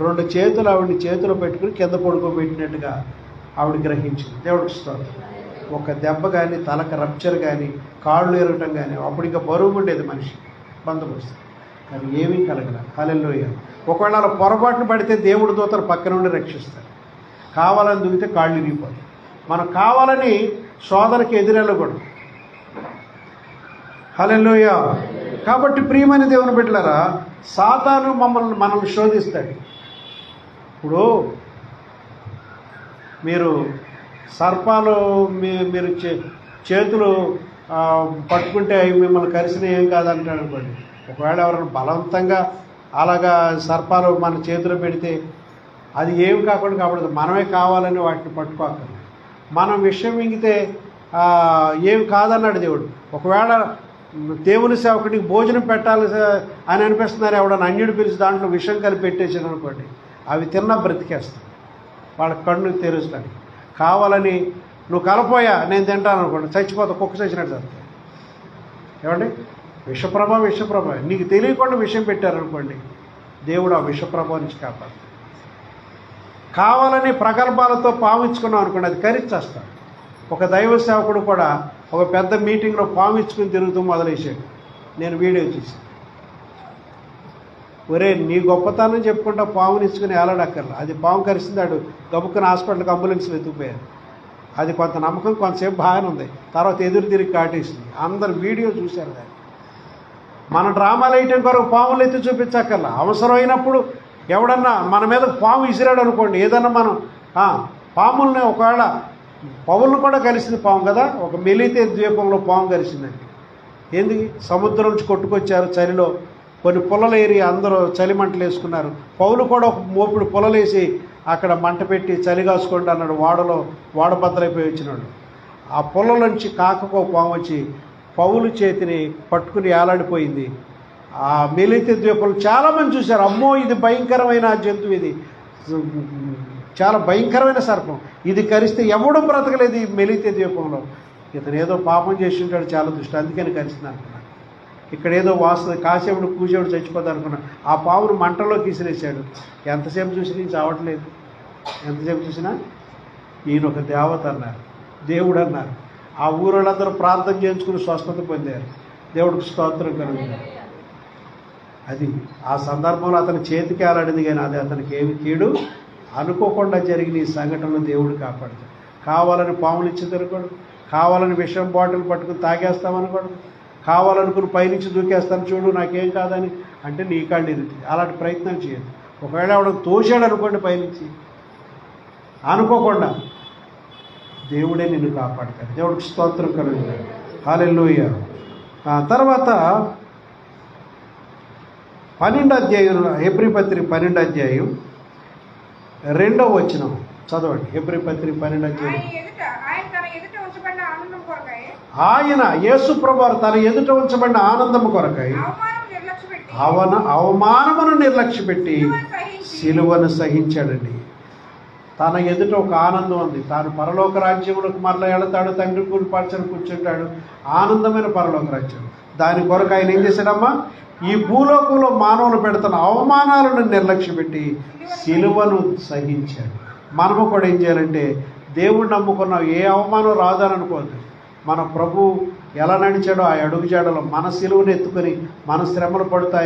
2 చేతులు ఆవిడని చేతిలో పెట్టుకుని కింద పడుకోబెట్టినట్టుగా ఆవిడ గ్రహించింది. దేవుడికి స్తోత్రం. ఒక దెబ్బ కానీ, తలకు రప్చర్ కానీ, కాళ్ళు ఎరగటం కానీ, అప్పుడు ఇంకా బరువు ఉండేది మనిషి బందోబస్తు, కానీ ఏమీ కలగల. హల్లెలూయా. ఒకవేళ అలా పొరపాటును పడితే దేవుడి దూతలు పక్క నుండి రక్షిస్తారు. కావాలని దిగితే కాళ్ళు ఇరిగిపోతాయి. మనం కావాలని శోధనకి ఎదురెళ్ళకూడదు. హల్లెలూయా. కాబట్టి ప్రియమైన దేవుని బిడ్డలారా, సాతాను మనల్ని శోధిస్తాడు. ఇప్పుడు మీరు సర్పాలు మీరు చేతులు పట్టుకుంటే అవి మిమ్మల్ని కరిసిన ఏం కాదంటాడు అనుకోండి. ఒకవేళ ఎవరైనా బలవంతంగా అలాగా సర్పాలు మన చేతిలో పెడితే అది ఏమి కాకుండా కాబట్టి మనమే కావాలని వాటిని పట్టుకోక్కర్లేదు. మనం విషయం మింగితే ఏమి కాదన్నాడు దేవుడు. ఒకవేళ దేవుని సేవకుడికి భోజనం పెట్టాలి అని అనిపిస్తున్నారు, ఎవడన్నా అన్యుడు పిలిచి దాంట్లో విషం కలిపి పెట్టేసాడు అనుకోండి, అవి తిన్నా బ్రతికేస్తాం. వాళ్ళ కన్ను తెరుస్తానికి కావాలని నువ్వు కలపోయా నేను తింటాను అనుకోండి, చచ్చిపోతా, కుక్క చచ్చినట్టు చదువుతాయి. ఏమండి, విషప్రభ నీకు తెలియకుండా విషయం పెట్టారనుకోండి, దేవుడు ఆ విషప్రభ నుంచి కాపాడు. కావాలని ప్రగల్భాలతో పావించుకున్నాం అనుకోండి, అది కరిచేస్తాడు. ఒక దైవ సేవకుడు కూడా ఒక పెద్ద మీటింగ్లో పావించుకుని తిరుగుతూ మొదలేసాడు. నేను వీడియో చూసి, ఒరే నీ గొప్పతనం చెప్పుకుంటా పాముని ఇచ్చుకుని ఏలాడక్కర్లా, అది పాము కరిసిందాడు గబుక్కుని హాస్పిటల్కి అంబులెన్స్ వెతుకుపోయారు. అది కొంత నమ్మకం, కొంతసేపు బాగానే ఉంది, తర్వాత ఎదురు తిరిగి కాటేసింది. అందరు వీడియో చూశారు. దాన్ని మన డ్రామాలు వేయటం కొరకు పాములు ఎత్తి చూపించక్కర్లా. అవసరమైనప్పుడు ఎవడన్నా మన మీద పాము విసిరాడు అనుకోండి, ఏదన్నా మనం పాముల్ని, ఒకవేళ పౌలను కూడా కలిసింది పాము కదా, ఒక మెలితే ద్వీపంలో పాము కలిసిందండి. ఏంది, సముద్రం నుంచి కొట్టుకొచ్చారు చలిలో, కొన్ని పుల్లలు ఏరి అందరూ చలి మంటలు వేసుకున్నారు. పౌలు కూడా ఒక మోపుడు పుల్లలేసి అక్కడ మంట పెట్టి చలి కాసుకోండి అన్నాడు. వాడబద్దలైపోయి వచ్చినాడు. ఆ పుల్ల నుంచి కాకకో పాము వచ్చి పౌలు చేతిని పట్టుకుని ఏలాడిపోయింది. ఆ మెలితే ద్వీపంలో చాలామంది చూశారు. అమ్మో ఇది భయంకరమైన జంతువు, ఇది చాలా భయంకరమైన సర్పం, ఇది కరిస్తే ఎవడూ బ్రతకలేదు ఈ మెలితే ద్వీపంలో. ఇతను ఏదో పాపం చేసి ఉంటాడు చాలా దృష్టి, అందుకని కరిస్తుంది అంటున్నాడు. ఇక్కడ ఏదో వాసన కాసేపుడు కూసేపుడు చచ్చిపోతా అనుకున్నాడు. ఆ పావును మంటలోకి విసిరేశాడు. ఎంతసేపు చూసి నేను చావట్లేదు, ఎంతసేపు చూసినా ఈయన ఒక దేవత అన్నారు, దేవుడు అన్నారు. ఆ ఊరోళ్ళందరూ ప్రార్థన చేయించుకుని స్వస్థత పొందారు. దేవుడికి స్తోత్రం కలుగుతుంది. అది ఆ సందర్భంలో అతని చేతికి ఆలాడింది, కానీ అది అతనికి ఏమి కీడు అనుకోకుండా జరిగిన ఈ సంఘటనలో దేవుడు కాపాడుతాడు. కావాలని పాములు ఇచ్చి తిరగడు, కావాలని విషం బాటిల్ పట్టుకుని తాగేస్తామనుకోడు, కావాలనుకుని పైనుంచి దూకేస్తాను చూడు నాకేం కాదని అంటే నీ కాళ్ళు ఇరుతుంది. అలాంటి ప్రయత్నం చేయదు. ఒకవేళ ఆవిడ తోసాడు అనుకోండి పైనుంచి, అనుకోకుండా దేవుడే నిన్ను కాపాడతాడు. దేవుడికి స్తోత్రం కలుగుతాడు. హల్లెలూయా. తర్వాత 12వ అధ్యాయం, హెబ్రీ పత్రిక 12వ అధ్యాయం 2వ వచనం చదవండి. హెబ్రీ పత్రిక 12వ అధ్యాయం. ఆయన యేసుప్రభువు తన ఎదుట ఉంచబడిన ఆనందము కొరకై అవమానమును నిర్లక్ష్యపెట్టి సిలువను సహించాడండి. తన ఎదుట ఒక ఆనందం ఉంది. తాను పరలోక రాజ్యములకు మరలా వెళతాడు, తండ్రి కూడి పరచని కూర్చుంటాడు, ఆనందమైన పరలోక రాజ్యం. దాని కొరకు ఆయన ఏం చేశాడమ్మా? ఈ భూలోకంలో మానవులు పెడుతున్న అవమానాలను నిర్లక్ష్యపెట్టి సిలువను సహించాడు. మనము కూడా ఏం చేయాలంటే, దేవుడు నమ్ముకున్నాం, ఏ అవమానం రాదని అనుకోవద్దు. మన ప్రభు ఎలా నడిచాడో ఆ అడుగుజాడలో మన సిలువను ఎత్తుకొని మన శ్రమలు పడుతూ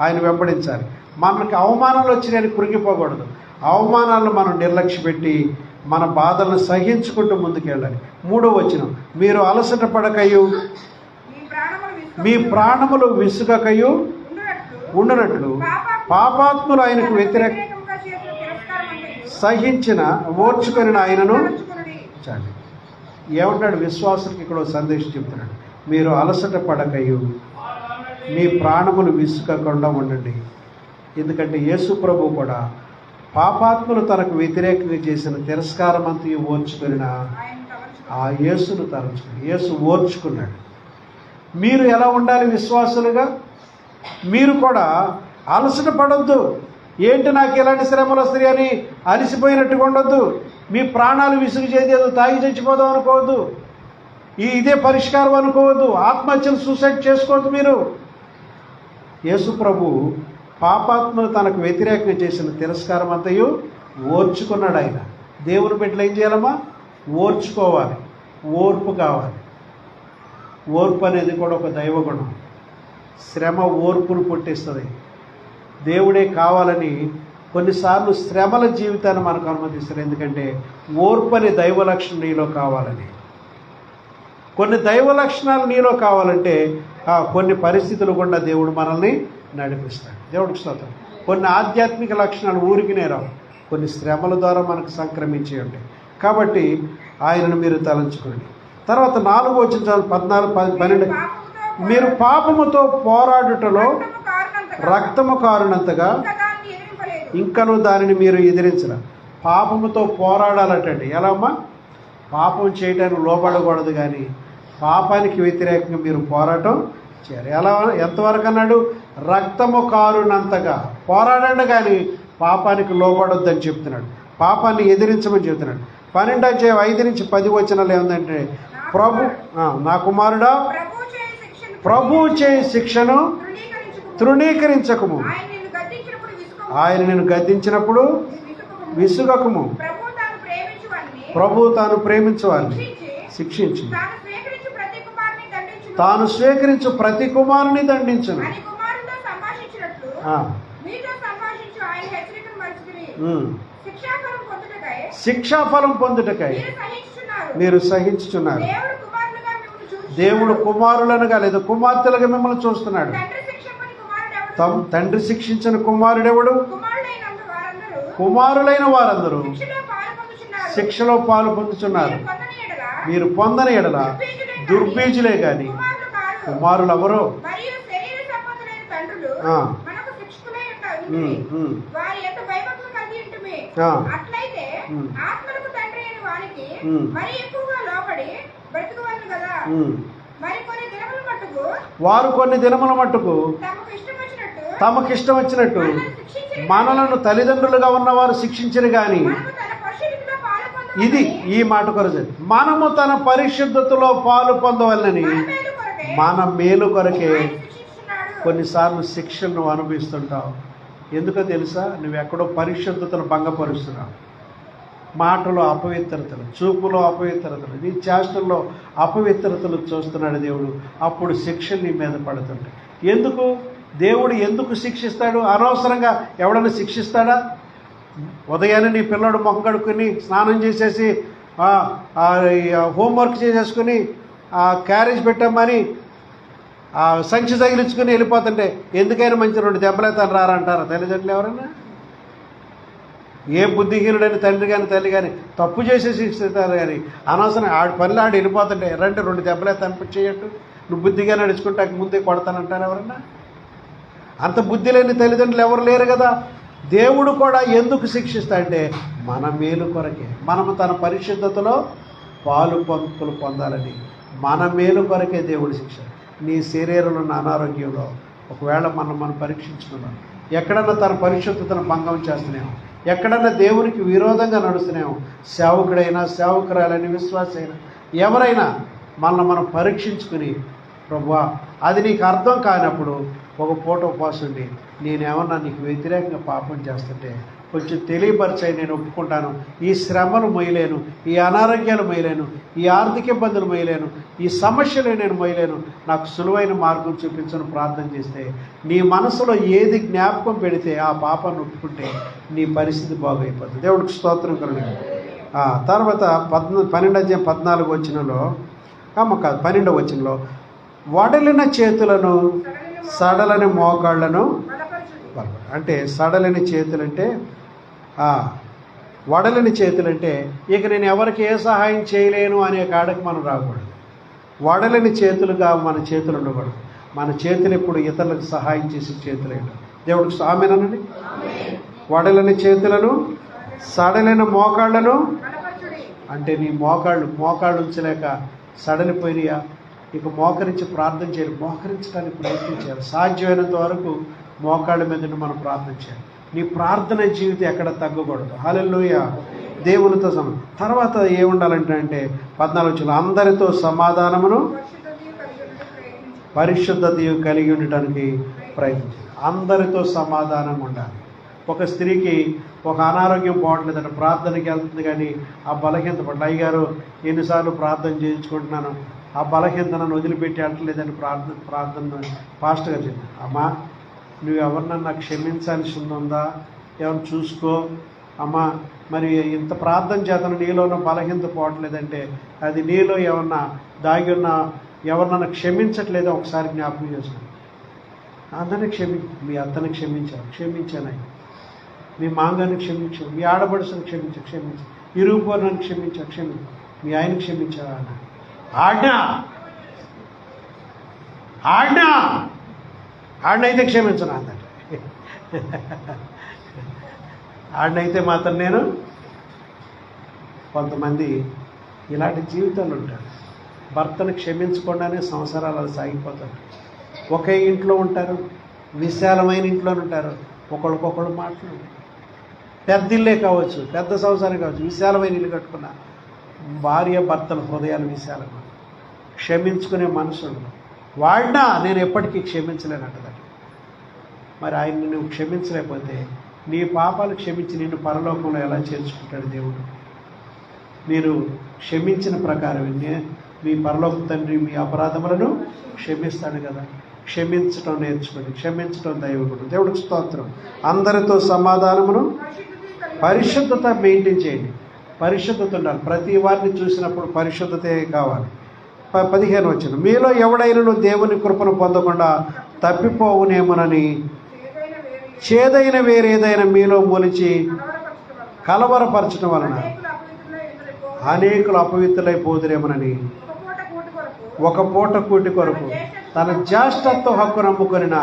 ఆయన వెంబడించాలి. మనకి అవమానాలు వచ్చినాయని కృంగిపోకూడదు. అవమానాలను మనం నిర్లక్ష్యపెట్టి మన బాధలను సహించుకుంటూ ముందుకెళ్ళాలి. 3వ వచనం, మీరు అలసట పడకయు మీ ప్రాణములు విసుగకయు ఉండునట్లు పాపాత్ములు ఆయనకు వ్యతిరేక సహించిన ఓర్చుకొని ఆయనను చాలి. ఏమంటాడు? విశ్వాసులకు ఇక్కడ సందేశం చెప్తున్నాడు. మీరు అలసట పడకయు మీ ప్రాణములు విసుగకుండా ఉండండి. ఎందుకంటే యేసు ప్రభు కూడా పాపాత్ములు తనకు వ్యతిరేకంగా చేసిన తిరస్కారం అంతా ఓర్చుకొని ఆ యేసును తలంచుకుని యేసు ఓర్చుకున్నాడు. మీరు ఎలా ఉండాలి విశ్వాసులుగా? మీరు కూడా అలసట పడొద్దు. ఏంటి నాకు ఎలాంటి శ్రమలు వస్తాయి అని అలసిపోయినట్టుగా ఉండొద్దు. మీ ప్రాణాలు విసుగు చేసేదో తాగి చచ్చిపోదాం అనుకోవద్దు. ఇదే పరిష్కారం అనుకోవద్దు. ఆత్మహత్యలు సూసైడ్ చేసుకోవద్దు. మీరు యేసు ప్రభు పాపాత్మను తనకు వ్యతిరేకంగా చేసిన తిరస్కారం అంతయు ఓర్చుకున్నాడు. ఆయన దేవుని బిడ్డలు ఏం చేయాలమ్మా? ఓర్చుకోవాలి. ఓర్పు కావాలి. ఓర్పు అనేది కూడా ఒక దైవగుణం. శ్రమ ఓర్పును పుట్టిస్తుంది. దేవుడే కావాలని కొన్నిసార్లు శ్రమల జీవితాన్ని మనకు అనుమతిస్తారు. ఎందుకంటే ఓర్పు అనే దైవ లక్షణం నీలో కావాలని. కొన్ని దైవ లక్షణాలు నీలో కావాలంటే కొన్ని పరిస్థితులు గుండా దేవుడు మనల్ని నడిపిస్తాడు. దేవుడికి స్తోత్రం. కొన్ని ఆధ్యాత్మిక లక్షణాలు ఊరికి నేరావు, కొన్ని శ్రమల ద్వారా మనకు సంక్రమించి ఉంటాయి. కాబట్టి ఆయనను మీరు తలంచుకోండి. తర్వాత 4వ వచనం 14, 12, మీరు పాపముతో పోరాడుటలో రక్తము కారునంతగా ఇంకను దానిని మీరు ఎదిరించరా. పాపముతో పోరాడాలటండి. ఎలా అమ్మా? పాపం చేయడానికి లోపడకూడదు, కానీ పాపానికి వ్యతిరేకంగా మీరు పోరాటం చేయాలి. ఎలా? ఎంతవరకు అన్నాడు? రక్తము కారునంతగా పోరాడండి, కానీ పాపానికి లోపడొద్దని చెప్తున్నాడు. పాపాన్ని ఎదిరించమని చెప్తున్నాడు. 12వ అధ్యాయం 5 నుంచి 10 వచనాలు ఏముందంటే, నా కుమారుడా, ప్రభు చేయి శిక్షను తృణీకరించకము, ఆయన నేను గద్దించినప్పుడు విసుగకము. ప్రభు తాను ప్రేమించవాలని శిక్షించి తాను స్వీకరించు ప్రతి కుమారుని దండించును. శిక్షాఫలం పొందుటకై మీరు సహించుచున్నారు. దేవుడు కుమారులనుగా లేదా కుమార్తెలుగా మిమ్మల్ని చూస్తున్నాడు. తండ్రి శిక్షించిన కుమారుడెవడు? కుమారులైన వారందరూ శిక్షలో పాలు పొందుచున్నారు. మీరు పొందని ఎడల దుర్బీజులే గాని కుమారులు ఎవరు? వారు కొన్ని దినముల మట్టుకు తమకిష్టం వచ్చినట్టు మనలను తల్లిదండ్రులుగా ఉన్నవారు శిక్షించరు గాని, ఇది ఈ మాట కొరజు, మనము తన పరిశుద్ధతలో పాలు పొందవలనని మన మేలు కొరకే కొన్నిసార్లు శిక్షలు నువ్వు అనుభవిస్తుంటావు. ఎందుకో తెలుసా? నువ్వు ఎక్కడో పరిశుద్ధతను భంగపరుస్తున్నావు. మాటలో అపవిత్రతలు, చూపులో అపవిత్రతలు, నీ చేష్టల్లో అపవిత్రతలు చూస్తున్నాడు దేవుడు. అప్పుడు శిక్షలు నీ మీద పడుతుంటాయి. ఎందుకు? దేవుడు ఎందుకు శిక్షిస్తాడు? అనవసరంగా ఎవడన్నా శిక్షిస్తాడా? ఉదయాన్నే నీ పిల్లడు మొహం కడుక్కొని స్నానం చేసేసి హోంవర్క్ చేసేసుకుని క్యారేజ్ పెట్టామని సంచి తగిలించుకుని వెళ్ళిపోతుంటే ఎందుకైనా మంచి 2 దెబ్బలైతే రారంటారా తల్లిదండ్రులు ఎవరైనా? ఏ బుద్ధిహీనుడని తండ్రి కానీ తల్లి కానీ తప్పు చేసే శిక్షిస్తారు. కానీ అనవసరం ఆడి పనులు ఆడి వెళ్ళిపోతుంటే 2 దెబ్బలైతే అనిపించేయట్టు నువ్వు బుద్ధిగా నడుచుకుంటా ముందే కొడతానంటారు ఎవరన్నా? అంత బుద్ధి లేని తల్లిదండ్రులు ఎవరు లేరు కదా. దేవుడు కూడా ఎందుకు శిక్షిస్తాడంటే మన మేలు కొరకే. మనము తన పరిశుద్ధతలో పాలు పంపులు పొందాలని మన మేలు కొరకే దేవుడు శిక్ష. నీ శరీరంలో ఉన్న అనారోగ్యంలో ఒకవేళ మనం పరీక్షించుకున్నాం, ఎక్కడన్నా తన పరిశుద్ధతను భంగం చేస్తున్నాము, ఎక్కడన్నా దేవునికి విరోధంగా నడుస్తున్నాము, సేవకుడైనా సేవకురాలని విశ్వాసైనా ఎవరైనా మనం పరీక్షించుకుని ప్రభువా అది నీకు అర్థం కానప్పుడు ఒక పూట ఉపవాసం ఉండి నేనేమన్నా నీకు వ్యతిరేకంగా పాపం చేస్తుంటే కొంచెం తెలియపరిచాయి, నేను ఒప్పుకుంటాను. ఈ శ్రమలు మొయ్యలేను, ఈ అనారోగ్యాలు మొయ్యలేను, ఈ ఆర్థిక ఇబ్బందులు మొయ్యలేను, ఈ సమస్యలు నేను మొయ్యలేను, నాకు సులువైన మార్గం చూపించను ప్రార్థన చేస్తే నీ మనసులో ఏది జ్ఞాపకం పెడితే ఆ పాపాన్ని ఒప్పుకుంటే నీ పరిస్థితి బాగైపోతుంది. దేవుడికి స్తోత్రం కలుగుతుంది. తర్వాత 12 వచనంలో 12వ వచనంలో వడలిన చేతులను సడలని మోకాళ్ళను అంటే సడలని చేతులంటే వడలని చేతులంటే ఇక నేను ఎవరికి ఏ సహాయం చేయలేను అనే కాడకి మనం రాకూడదు. వడలని చేతులుగా మన చేతులు ఉండకూడదు. మన చేతులు ఎప్పుడు ఇతరులకు సహాయం చేసే చేతులు ఏంటో దేవుడికి ఆమేనండి. వడలని చేతులను సడలిన మోకాళ్ళను అంటే నీ మోకాళ్ళు ఉంచలేక సడలిపోయినాయా? ఇక మోకరించి ప్రార్థన చేయాలి, మోకరించడానికి ప్రయత్నం చేయాలి. సాధ్యమైనంత వరకు మోకాళ్ళ మీద మనం ప్రార్థన చేయాలి. నీ ప్రార్థన జీవితం ఎక్కడ తగ్గకూడదు. హల్లెలూయా. దేవునితో తర్వాత ఏముండాలంటే 14 అందరితో సమాధానమును పరిశుద్ధతయు కలిగి ఉండటానికి ప్రయత్నించాలి. అందరితో సమాధానంగా ఉండాలి. ఒక స్త్రీకి ఒక అనారోగ్యం పోవట్లేదంటే ప్రార్థనకి వెళ్తుంది, కానీ ఆ బలహీనత పట్ల అయ్యగారు ఎన్నిసార్లు ప్రార్థన చేయించుకుంటున్నాను, ఆ బలహీనత నన్ను వదిలిపెట్టి అంటలేదని ప్రార్థన పాస్టర్ గారు చెప్పారు. అమ్మా నువ్వు ఎవరినన్నా క్షమించాల్సి ఉందా? ఎవరు చూసుకో అమ్మా. మరి ఇంత ప్రార్థన చేతను నీలో ఉన్న బలహీనత పోవట్లేదంటే అది నీలో ఏమన్నా దాగి ఉన్న ఎవరినన్నా క్షమించట్లేదో ఒకసారి జ్ఞాపకం చేసుకోండి. అందరిని మీ అత్తని క్షమించాను, మీ మాంగాన్ని క్షమించాను, మీ ఆడపడుసుని క్షమించాను, ఇరుగు పోరని క్షమించాను, మీ ఆయన క్షమించారా అన్న ఆడినైతే క్షమించను అన్నట్టు. ఆడినైతే మాత్రం నేను. కొంతమంది ఇలాంటి జీవితాలు ఉంటారు. భర్తను క్షమించకుండానే సంసారాలు సాగిపోతారు. ఒకే ఇంట్లో ఉంటారు, విశాలమైన ఇంట్లో ఉంటారు, ఒకళ్ళకొకళ్ళు మాటలు. పెద్ద ఇల్లే కావచ్చు, పెద్ద సంసారం కావచ్చు, విశాలమైన ఇల్లు కట్టుకున్న భార్య భర్తల హృదయాలు విశాలంగా క్షమించుకునే మనసులు వాడినా నేను ఎప్పటికీ క్షమించలేనంటదట. మరి ఆయన్ని నువ్వు క్షమించలేకపోతే నీ పాపాలు క్షమించి నిన్ను పరలోకంలో ఎలా చేర్చుకుంటాడు దేవుడు? మీరు క్షమించిన ప్రకారం మీ పరలోక తండ్రి మీ అపరాధములను క్షమిస్తాడు కదా. క్షమించటం నేర్చుకోండి, క్షమించటం దైవగుడు. దేవుడికి స్తోత్రం. అందరితో సమాధానమును పరిశుద్ధత మెయింటైన్ చేయండి. పరిశుద్ధత ఉండాలి. ప్రతి వారిని చూసినప్పుడు పరిశుద్ధతే కావాలి. 15 వచనం మీలో ఎవడైనా దేవుని కృపను పొందకుండా తప్పిపోవునేమోనని చేదైన వేరేదైనా మీలో మొలిచి కలవరపరచడం వలన అనేకులు అపవిత్రులైపోదురేమోనని ఒక పూట కూటి కొరకు తన జ్యేష్ఠత్వ హక్కు నమ్ముకొనిన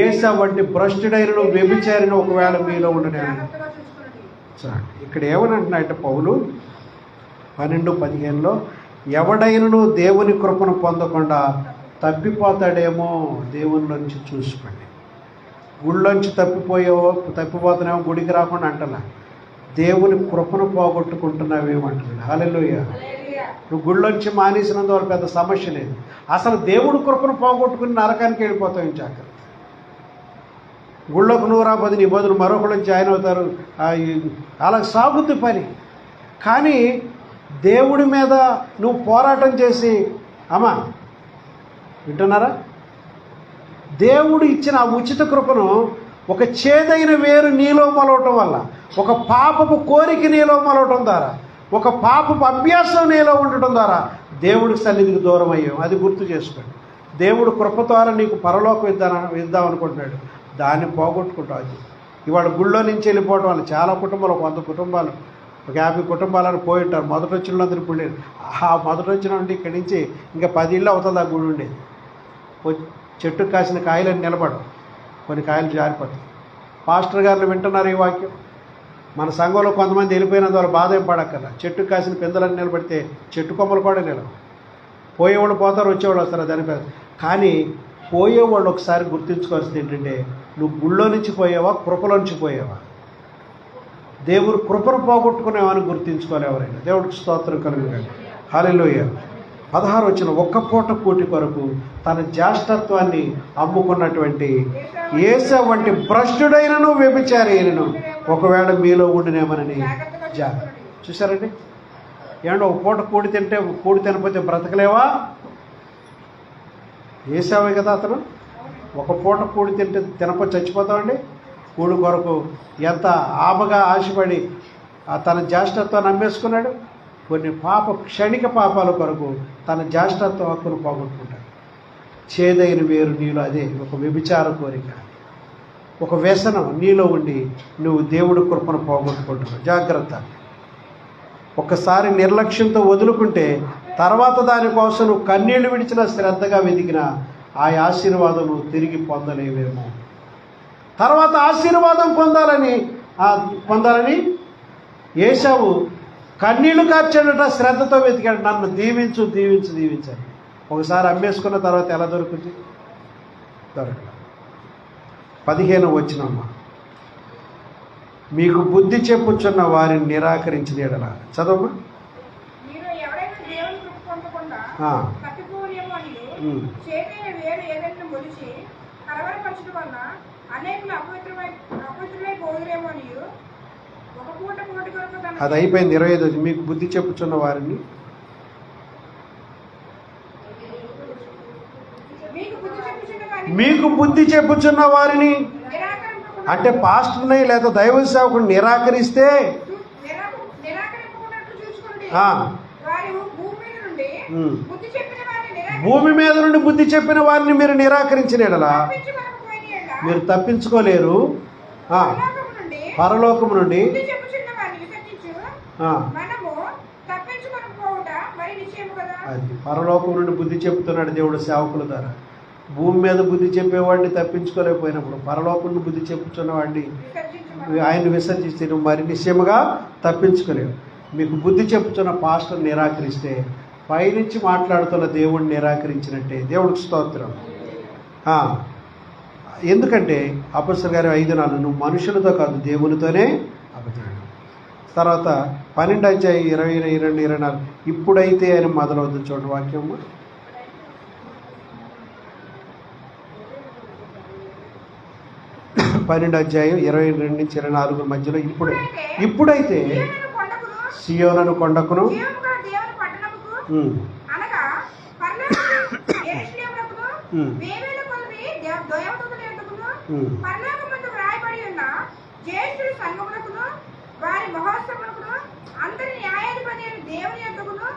ఏసావు వంటి భ్రష్టుడైన వ్యభిచారిని ఒకవేళ మీలో ఉండనేమని. ఇక్కడ ఏమనంటున్నాయంటే పౌలు 12:15లో ఎవడైనను దేవుని కృపను పొందకుండా తప్పిపోతాడేమో దేవునిలోంచి చూసుకోండి. గుళ్ళోంచి తప్పిపోతున్నామో గుడికి రాకుండా అంటలా, దేవుని కృపను పోగొట్టుకుంటున్నావేమంటున్నాడు. హల్లెలూయా. నువ్వు గుళ్ళొంచి మానేసినందువల్ల పెద్ద సమస్య లేదు. అసలు దేవుడు కృపను పోగొట్టుకుని నరకానికి వెళ్ళిపోతావు. జాగ్రత్త. గుళ్ళోకి నువ్వు రాబోదు, నీ బదులు మరొకళ్ళు జాయిన్ అవుతారు. అలా సాగుద్ది పని. కానీ దేవుడి మీద నువ్వు పోరాటం చేసి, అమ్మా వింటున్నారా, దేవుడు ఇచ్చిన ఆ ఉచిత కృపను ఒక చేదైన వేరు నీలో మొలవటం వల్ల, ఒక పాపపు కోరిక నీలో మొలవటం ద్వారా, ఒక పాపపు అభ్యాసం నీలో ఉండటం ద్వారా దేవుడికి సన్నిధికి దూరం అయ్యాం. అది గుర్తు చేసుకోండి. దేవుడు కృప ద్వారా నీకు పరలోకం ఇద్దాం అనుకుంటున్నాడు, దాన్ని పోగొట్టుకుంటావు. అది ఇవాళ గుళ్ళో నుంచి వెళ్ళిపోవడం వల్ల చాలా కుటుంబాలు, 100 కుటుంబాలు, ఒక 50 కుటుంబాలను పోయి ఉంటారు. మొదటి వచ్చిన వాళ్ళందరూ ఇప్పుడు లేదు. ఆ మొదటి వచ్చిన నుండి ఇక్కడి నుంచి ఇంకా 10 ఇళ్ళు అవుతుంది ఆ గుడి ఉండేది. చెట్టుకు కాసిన కాయలని నిలబడవు, కొన్ని కాయలు జారిపోతాయి. పాస్టర్ గారు వింటున్నారు ఈ వాక్యం. మన సంఘంలో కొంతమంది వెళ్ళిపోయినందువల్ల బాధ ఏం పడక్కర్లా. చెట్టుకు కాసిన పిందెలను నిలబడితే చెట్టు కొమ్మలు కూడా నిలవు. పోయేవాళ్ళు పోతారు, వచ్చేవాళ్ళు వస్తారు, దాని పేరు. కానీ పోయేవాళ్ళు ఒకసారి గుర్తుంచుకోవాల్సింది ఏంటంటే, నువ్వు గుళ్ళో నుంచి పోయావా, కృపలో నుంచి పోయావా? దేవుడు కృపను పోగొట్టుకునేవని గుర్తించుకోవాలి ఎవరైనా. దేవుడికి స్తోత్రం కలుగునండి. హల్లెలూయా. 16 వచ్చిన ఒక్క పూట కూటి కొరకు తన జ్యేష్ఠత్వాన్ని అమ్ముకున్నటువంటి ఏసా వంటి భ్రష్టుడైనను వ్యభిచారి అయినను ఒకవేళ మీలో ఉండినేమనని జాగ్రత్త. చూసారండి, ఏమంటే ఒక పూట కూడి తింటే, కూడి తినకపోతే బ్రతకలేవా? ఏసావే కదా అతను. ఒక పూట కూడి తింటే తినకపోతే చచ్చిపోతామండి. కూడి కొరకు ఎంత ఆపగా ఆశపడి తన జ్యేష్ఠత్వాన్ని అమ్మేసుకున్నాడు. కొన్ని క్షణిక పాపాల కొరకు తన జ్యేష్ఠత్వ హక్కును పోగొట్టుకుంటాడు. చేదైన వేరు నీలో, అదే ఒక వ్యభిచార కోరిక, ఒక వ్యసనం నీలో ఉండి నువ్వు దేవుడి కృపను పోగొట్టుకుంటున్నావు. జాగ్రత్త. ఒక్కసారి నిర్లక్ష్యంతో వదులుకుంటే తర్వాత దానికోసం నువ్వు కన్నీళ్లు విడిచిన, శ్రద్ధగా వెదిగిన ఆ ఆశీర్వాదం నువ్వు తిరిగి పొందలేవేమో. తర్వాత ఆశీర్వాదం పొందాలని ఏశావు కన్నీళ్లు కార్చాడట, శ్రద్ధతో వెతికాడు. నన్ను దీవించు దీవించు దీవించాడు. ఒకసారి అమ్మేసుకున్న తర్వాత ఎలా దొరుకుతుంది? దొరకదు. 15 వచ్చినమ్మా, మీకు బుద్ధి చెప్పుచున్న వారిని నిరాకరించిన ఎడల. చదవమ్మా. అది అయిపోయింది. 25. మీకు బుద్ధి చెప్పుచున్న వారిని, మీకు బుద్ధి చెప్పుచున్న వారిని అంటే పాస్టర్ని లేదా దైవ సేవకుని నిరాకరిస్తే భూమి మీద నుండి బుద్ధి చెప్పిన వారిని మీరు నిరాకరించిన ఎడల మీరు తప్పించుకోలేరు. పరలోకము నుండి అది పరలోకం నుండి బుద్ధి చెప్తున్నాడు దేవుడు సేవకుల ద్వారా. భూమి మీద బుద్ధి చెప్పేవాడిని తప్పించుకోలేకపోయినప్పుడు పరలోకం నుండి బుద్ధి చెప్పుతున్నవాడిని ఆయన్ని విసర్జిస్తే నువ్వు మరి నిశ్చయముగా తప్పించుకోలేవు. మీకు బుద్ధి చెప్పుతున్న పాస్టర్ నిరాకరిస్తే పైనుంచి మాట్లాడుతున్న దేవుడిని నిరాకరించినట్టే. దేవుడికి స్తోత్రం. ఎందుకంటే అపొస్తలుల గారి 5:4 నువ్వు మనుషులతో కాదు దేవునితోనే అబద్ధం. తర్వాత 12:22-24 ఇప్పుడైతే అని మొదలవుతుంది చూడండి వాక్యము. 12:22-24 మధ్యలో ఇప్పుడైతే సియోను కొండకును వారి మహోత్సవమునకును అందరి న్యాయాధిపతి అయిన దేవుని యొద్దకును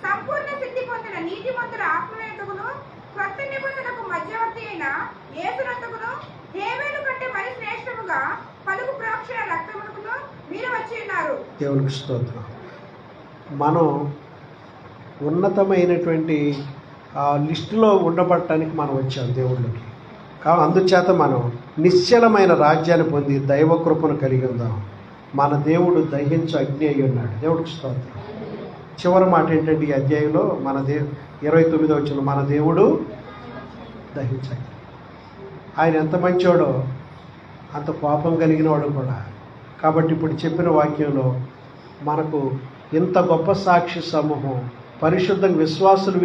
సంపూర్ణ సిద్ధి పొందిన నీతిమంతుల ఆత్మ యొద్దకును కొత్త నిబంధనకు మధ్యవర్తి అయిన యేసునందుకును హేబేలు కంటే మరి శ్రేష్టముగా పలుకు ప్రోక్షణ రక్తమునకును మీరు వచ్చి ఉన్నారు. దేవునికి స్తోత్రం. మనం ఉన్నతమైనటువంటి లిస్టులో ఉండబడటానికి మనం వచ్చాం దేవుళ్ళకి. అందుచేత మనం నిశ్చలమైన రాజ్యాన్ని పొంది దైవ కృపను కలిగి ఉందాం. మన దేవుడు దహించు అగ్ని అయి ఉన్నాడు. దేవుడికి స్తోత్రం. చివరి మాట ఏంటంటే ఈ అధ్యాయంలో 29 వచ్చిన మన దేవుడు దహించాడు. ఆయన ఎంత మంచోడో అంత కోపం కలిగిన వాడు కూడా. కాబట్టి ఇప్పుడు చెప్పిన వాక్యంలో మనకు ఇంత గొప్ప సాక్షి సమూహం పరిశుద్ధంగా విశ్వాసులు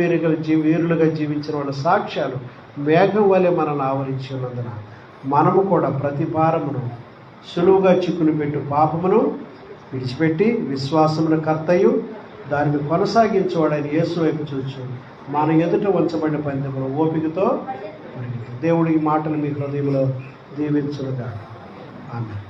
వీరులుగా జీవించిన వాళ్ళ సాక్ష్యాలు మేఘం వలె మనల్ని ఆవరించి ఉన్నందున మనము కూడా ప్రతి భారమును సులువుగా చిక్కులు పెట్టు పాపమును విడిచిపెట్టి విశ్వాసమును కర్తయు దానిని కొనసాగించేవాడని యేసు వైపు చూచు మన ఎదుట ఉంచబడిన పందెములు ఓపికతో దేవుడి మాటలు మీ హృదయంలో దీవించునుగా. ఆమేన్.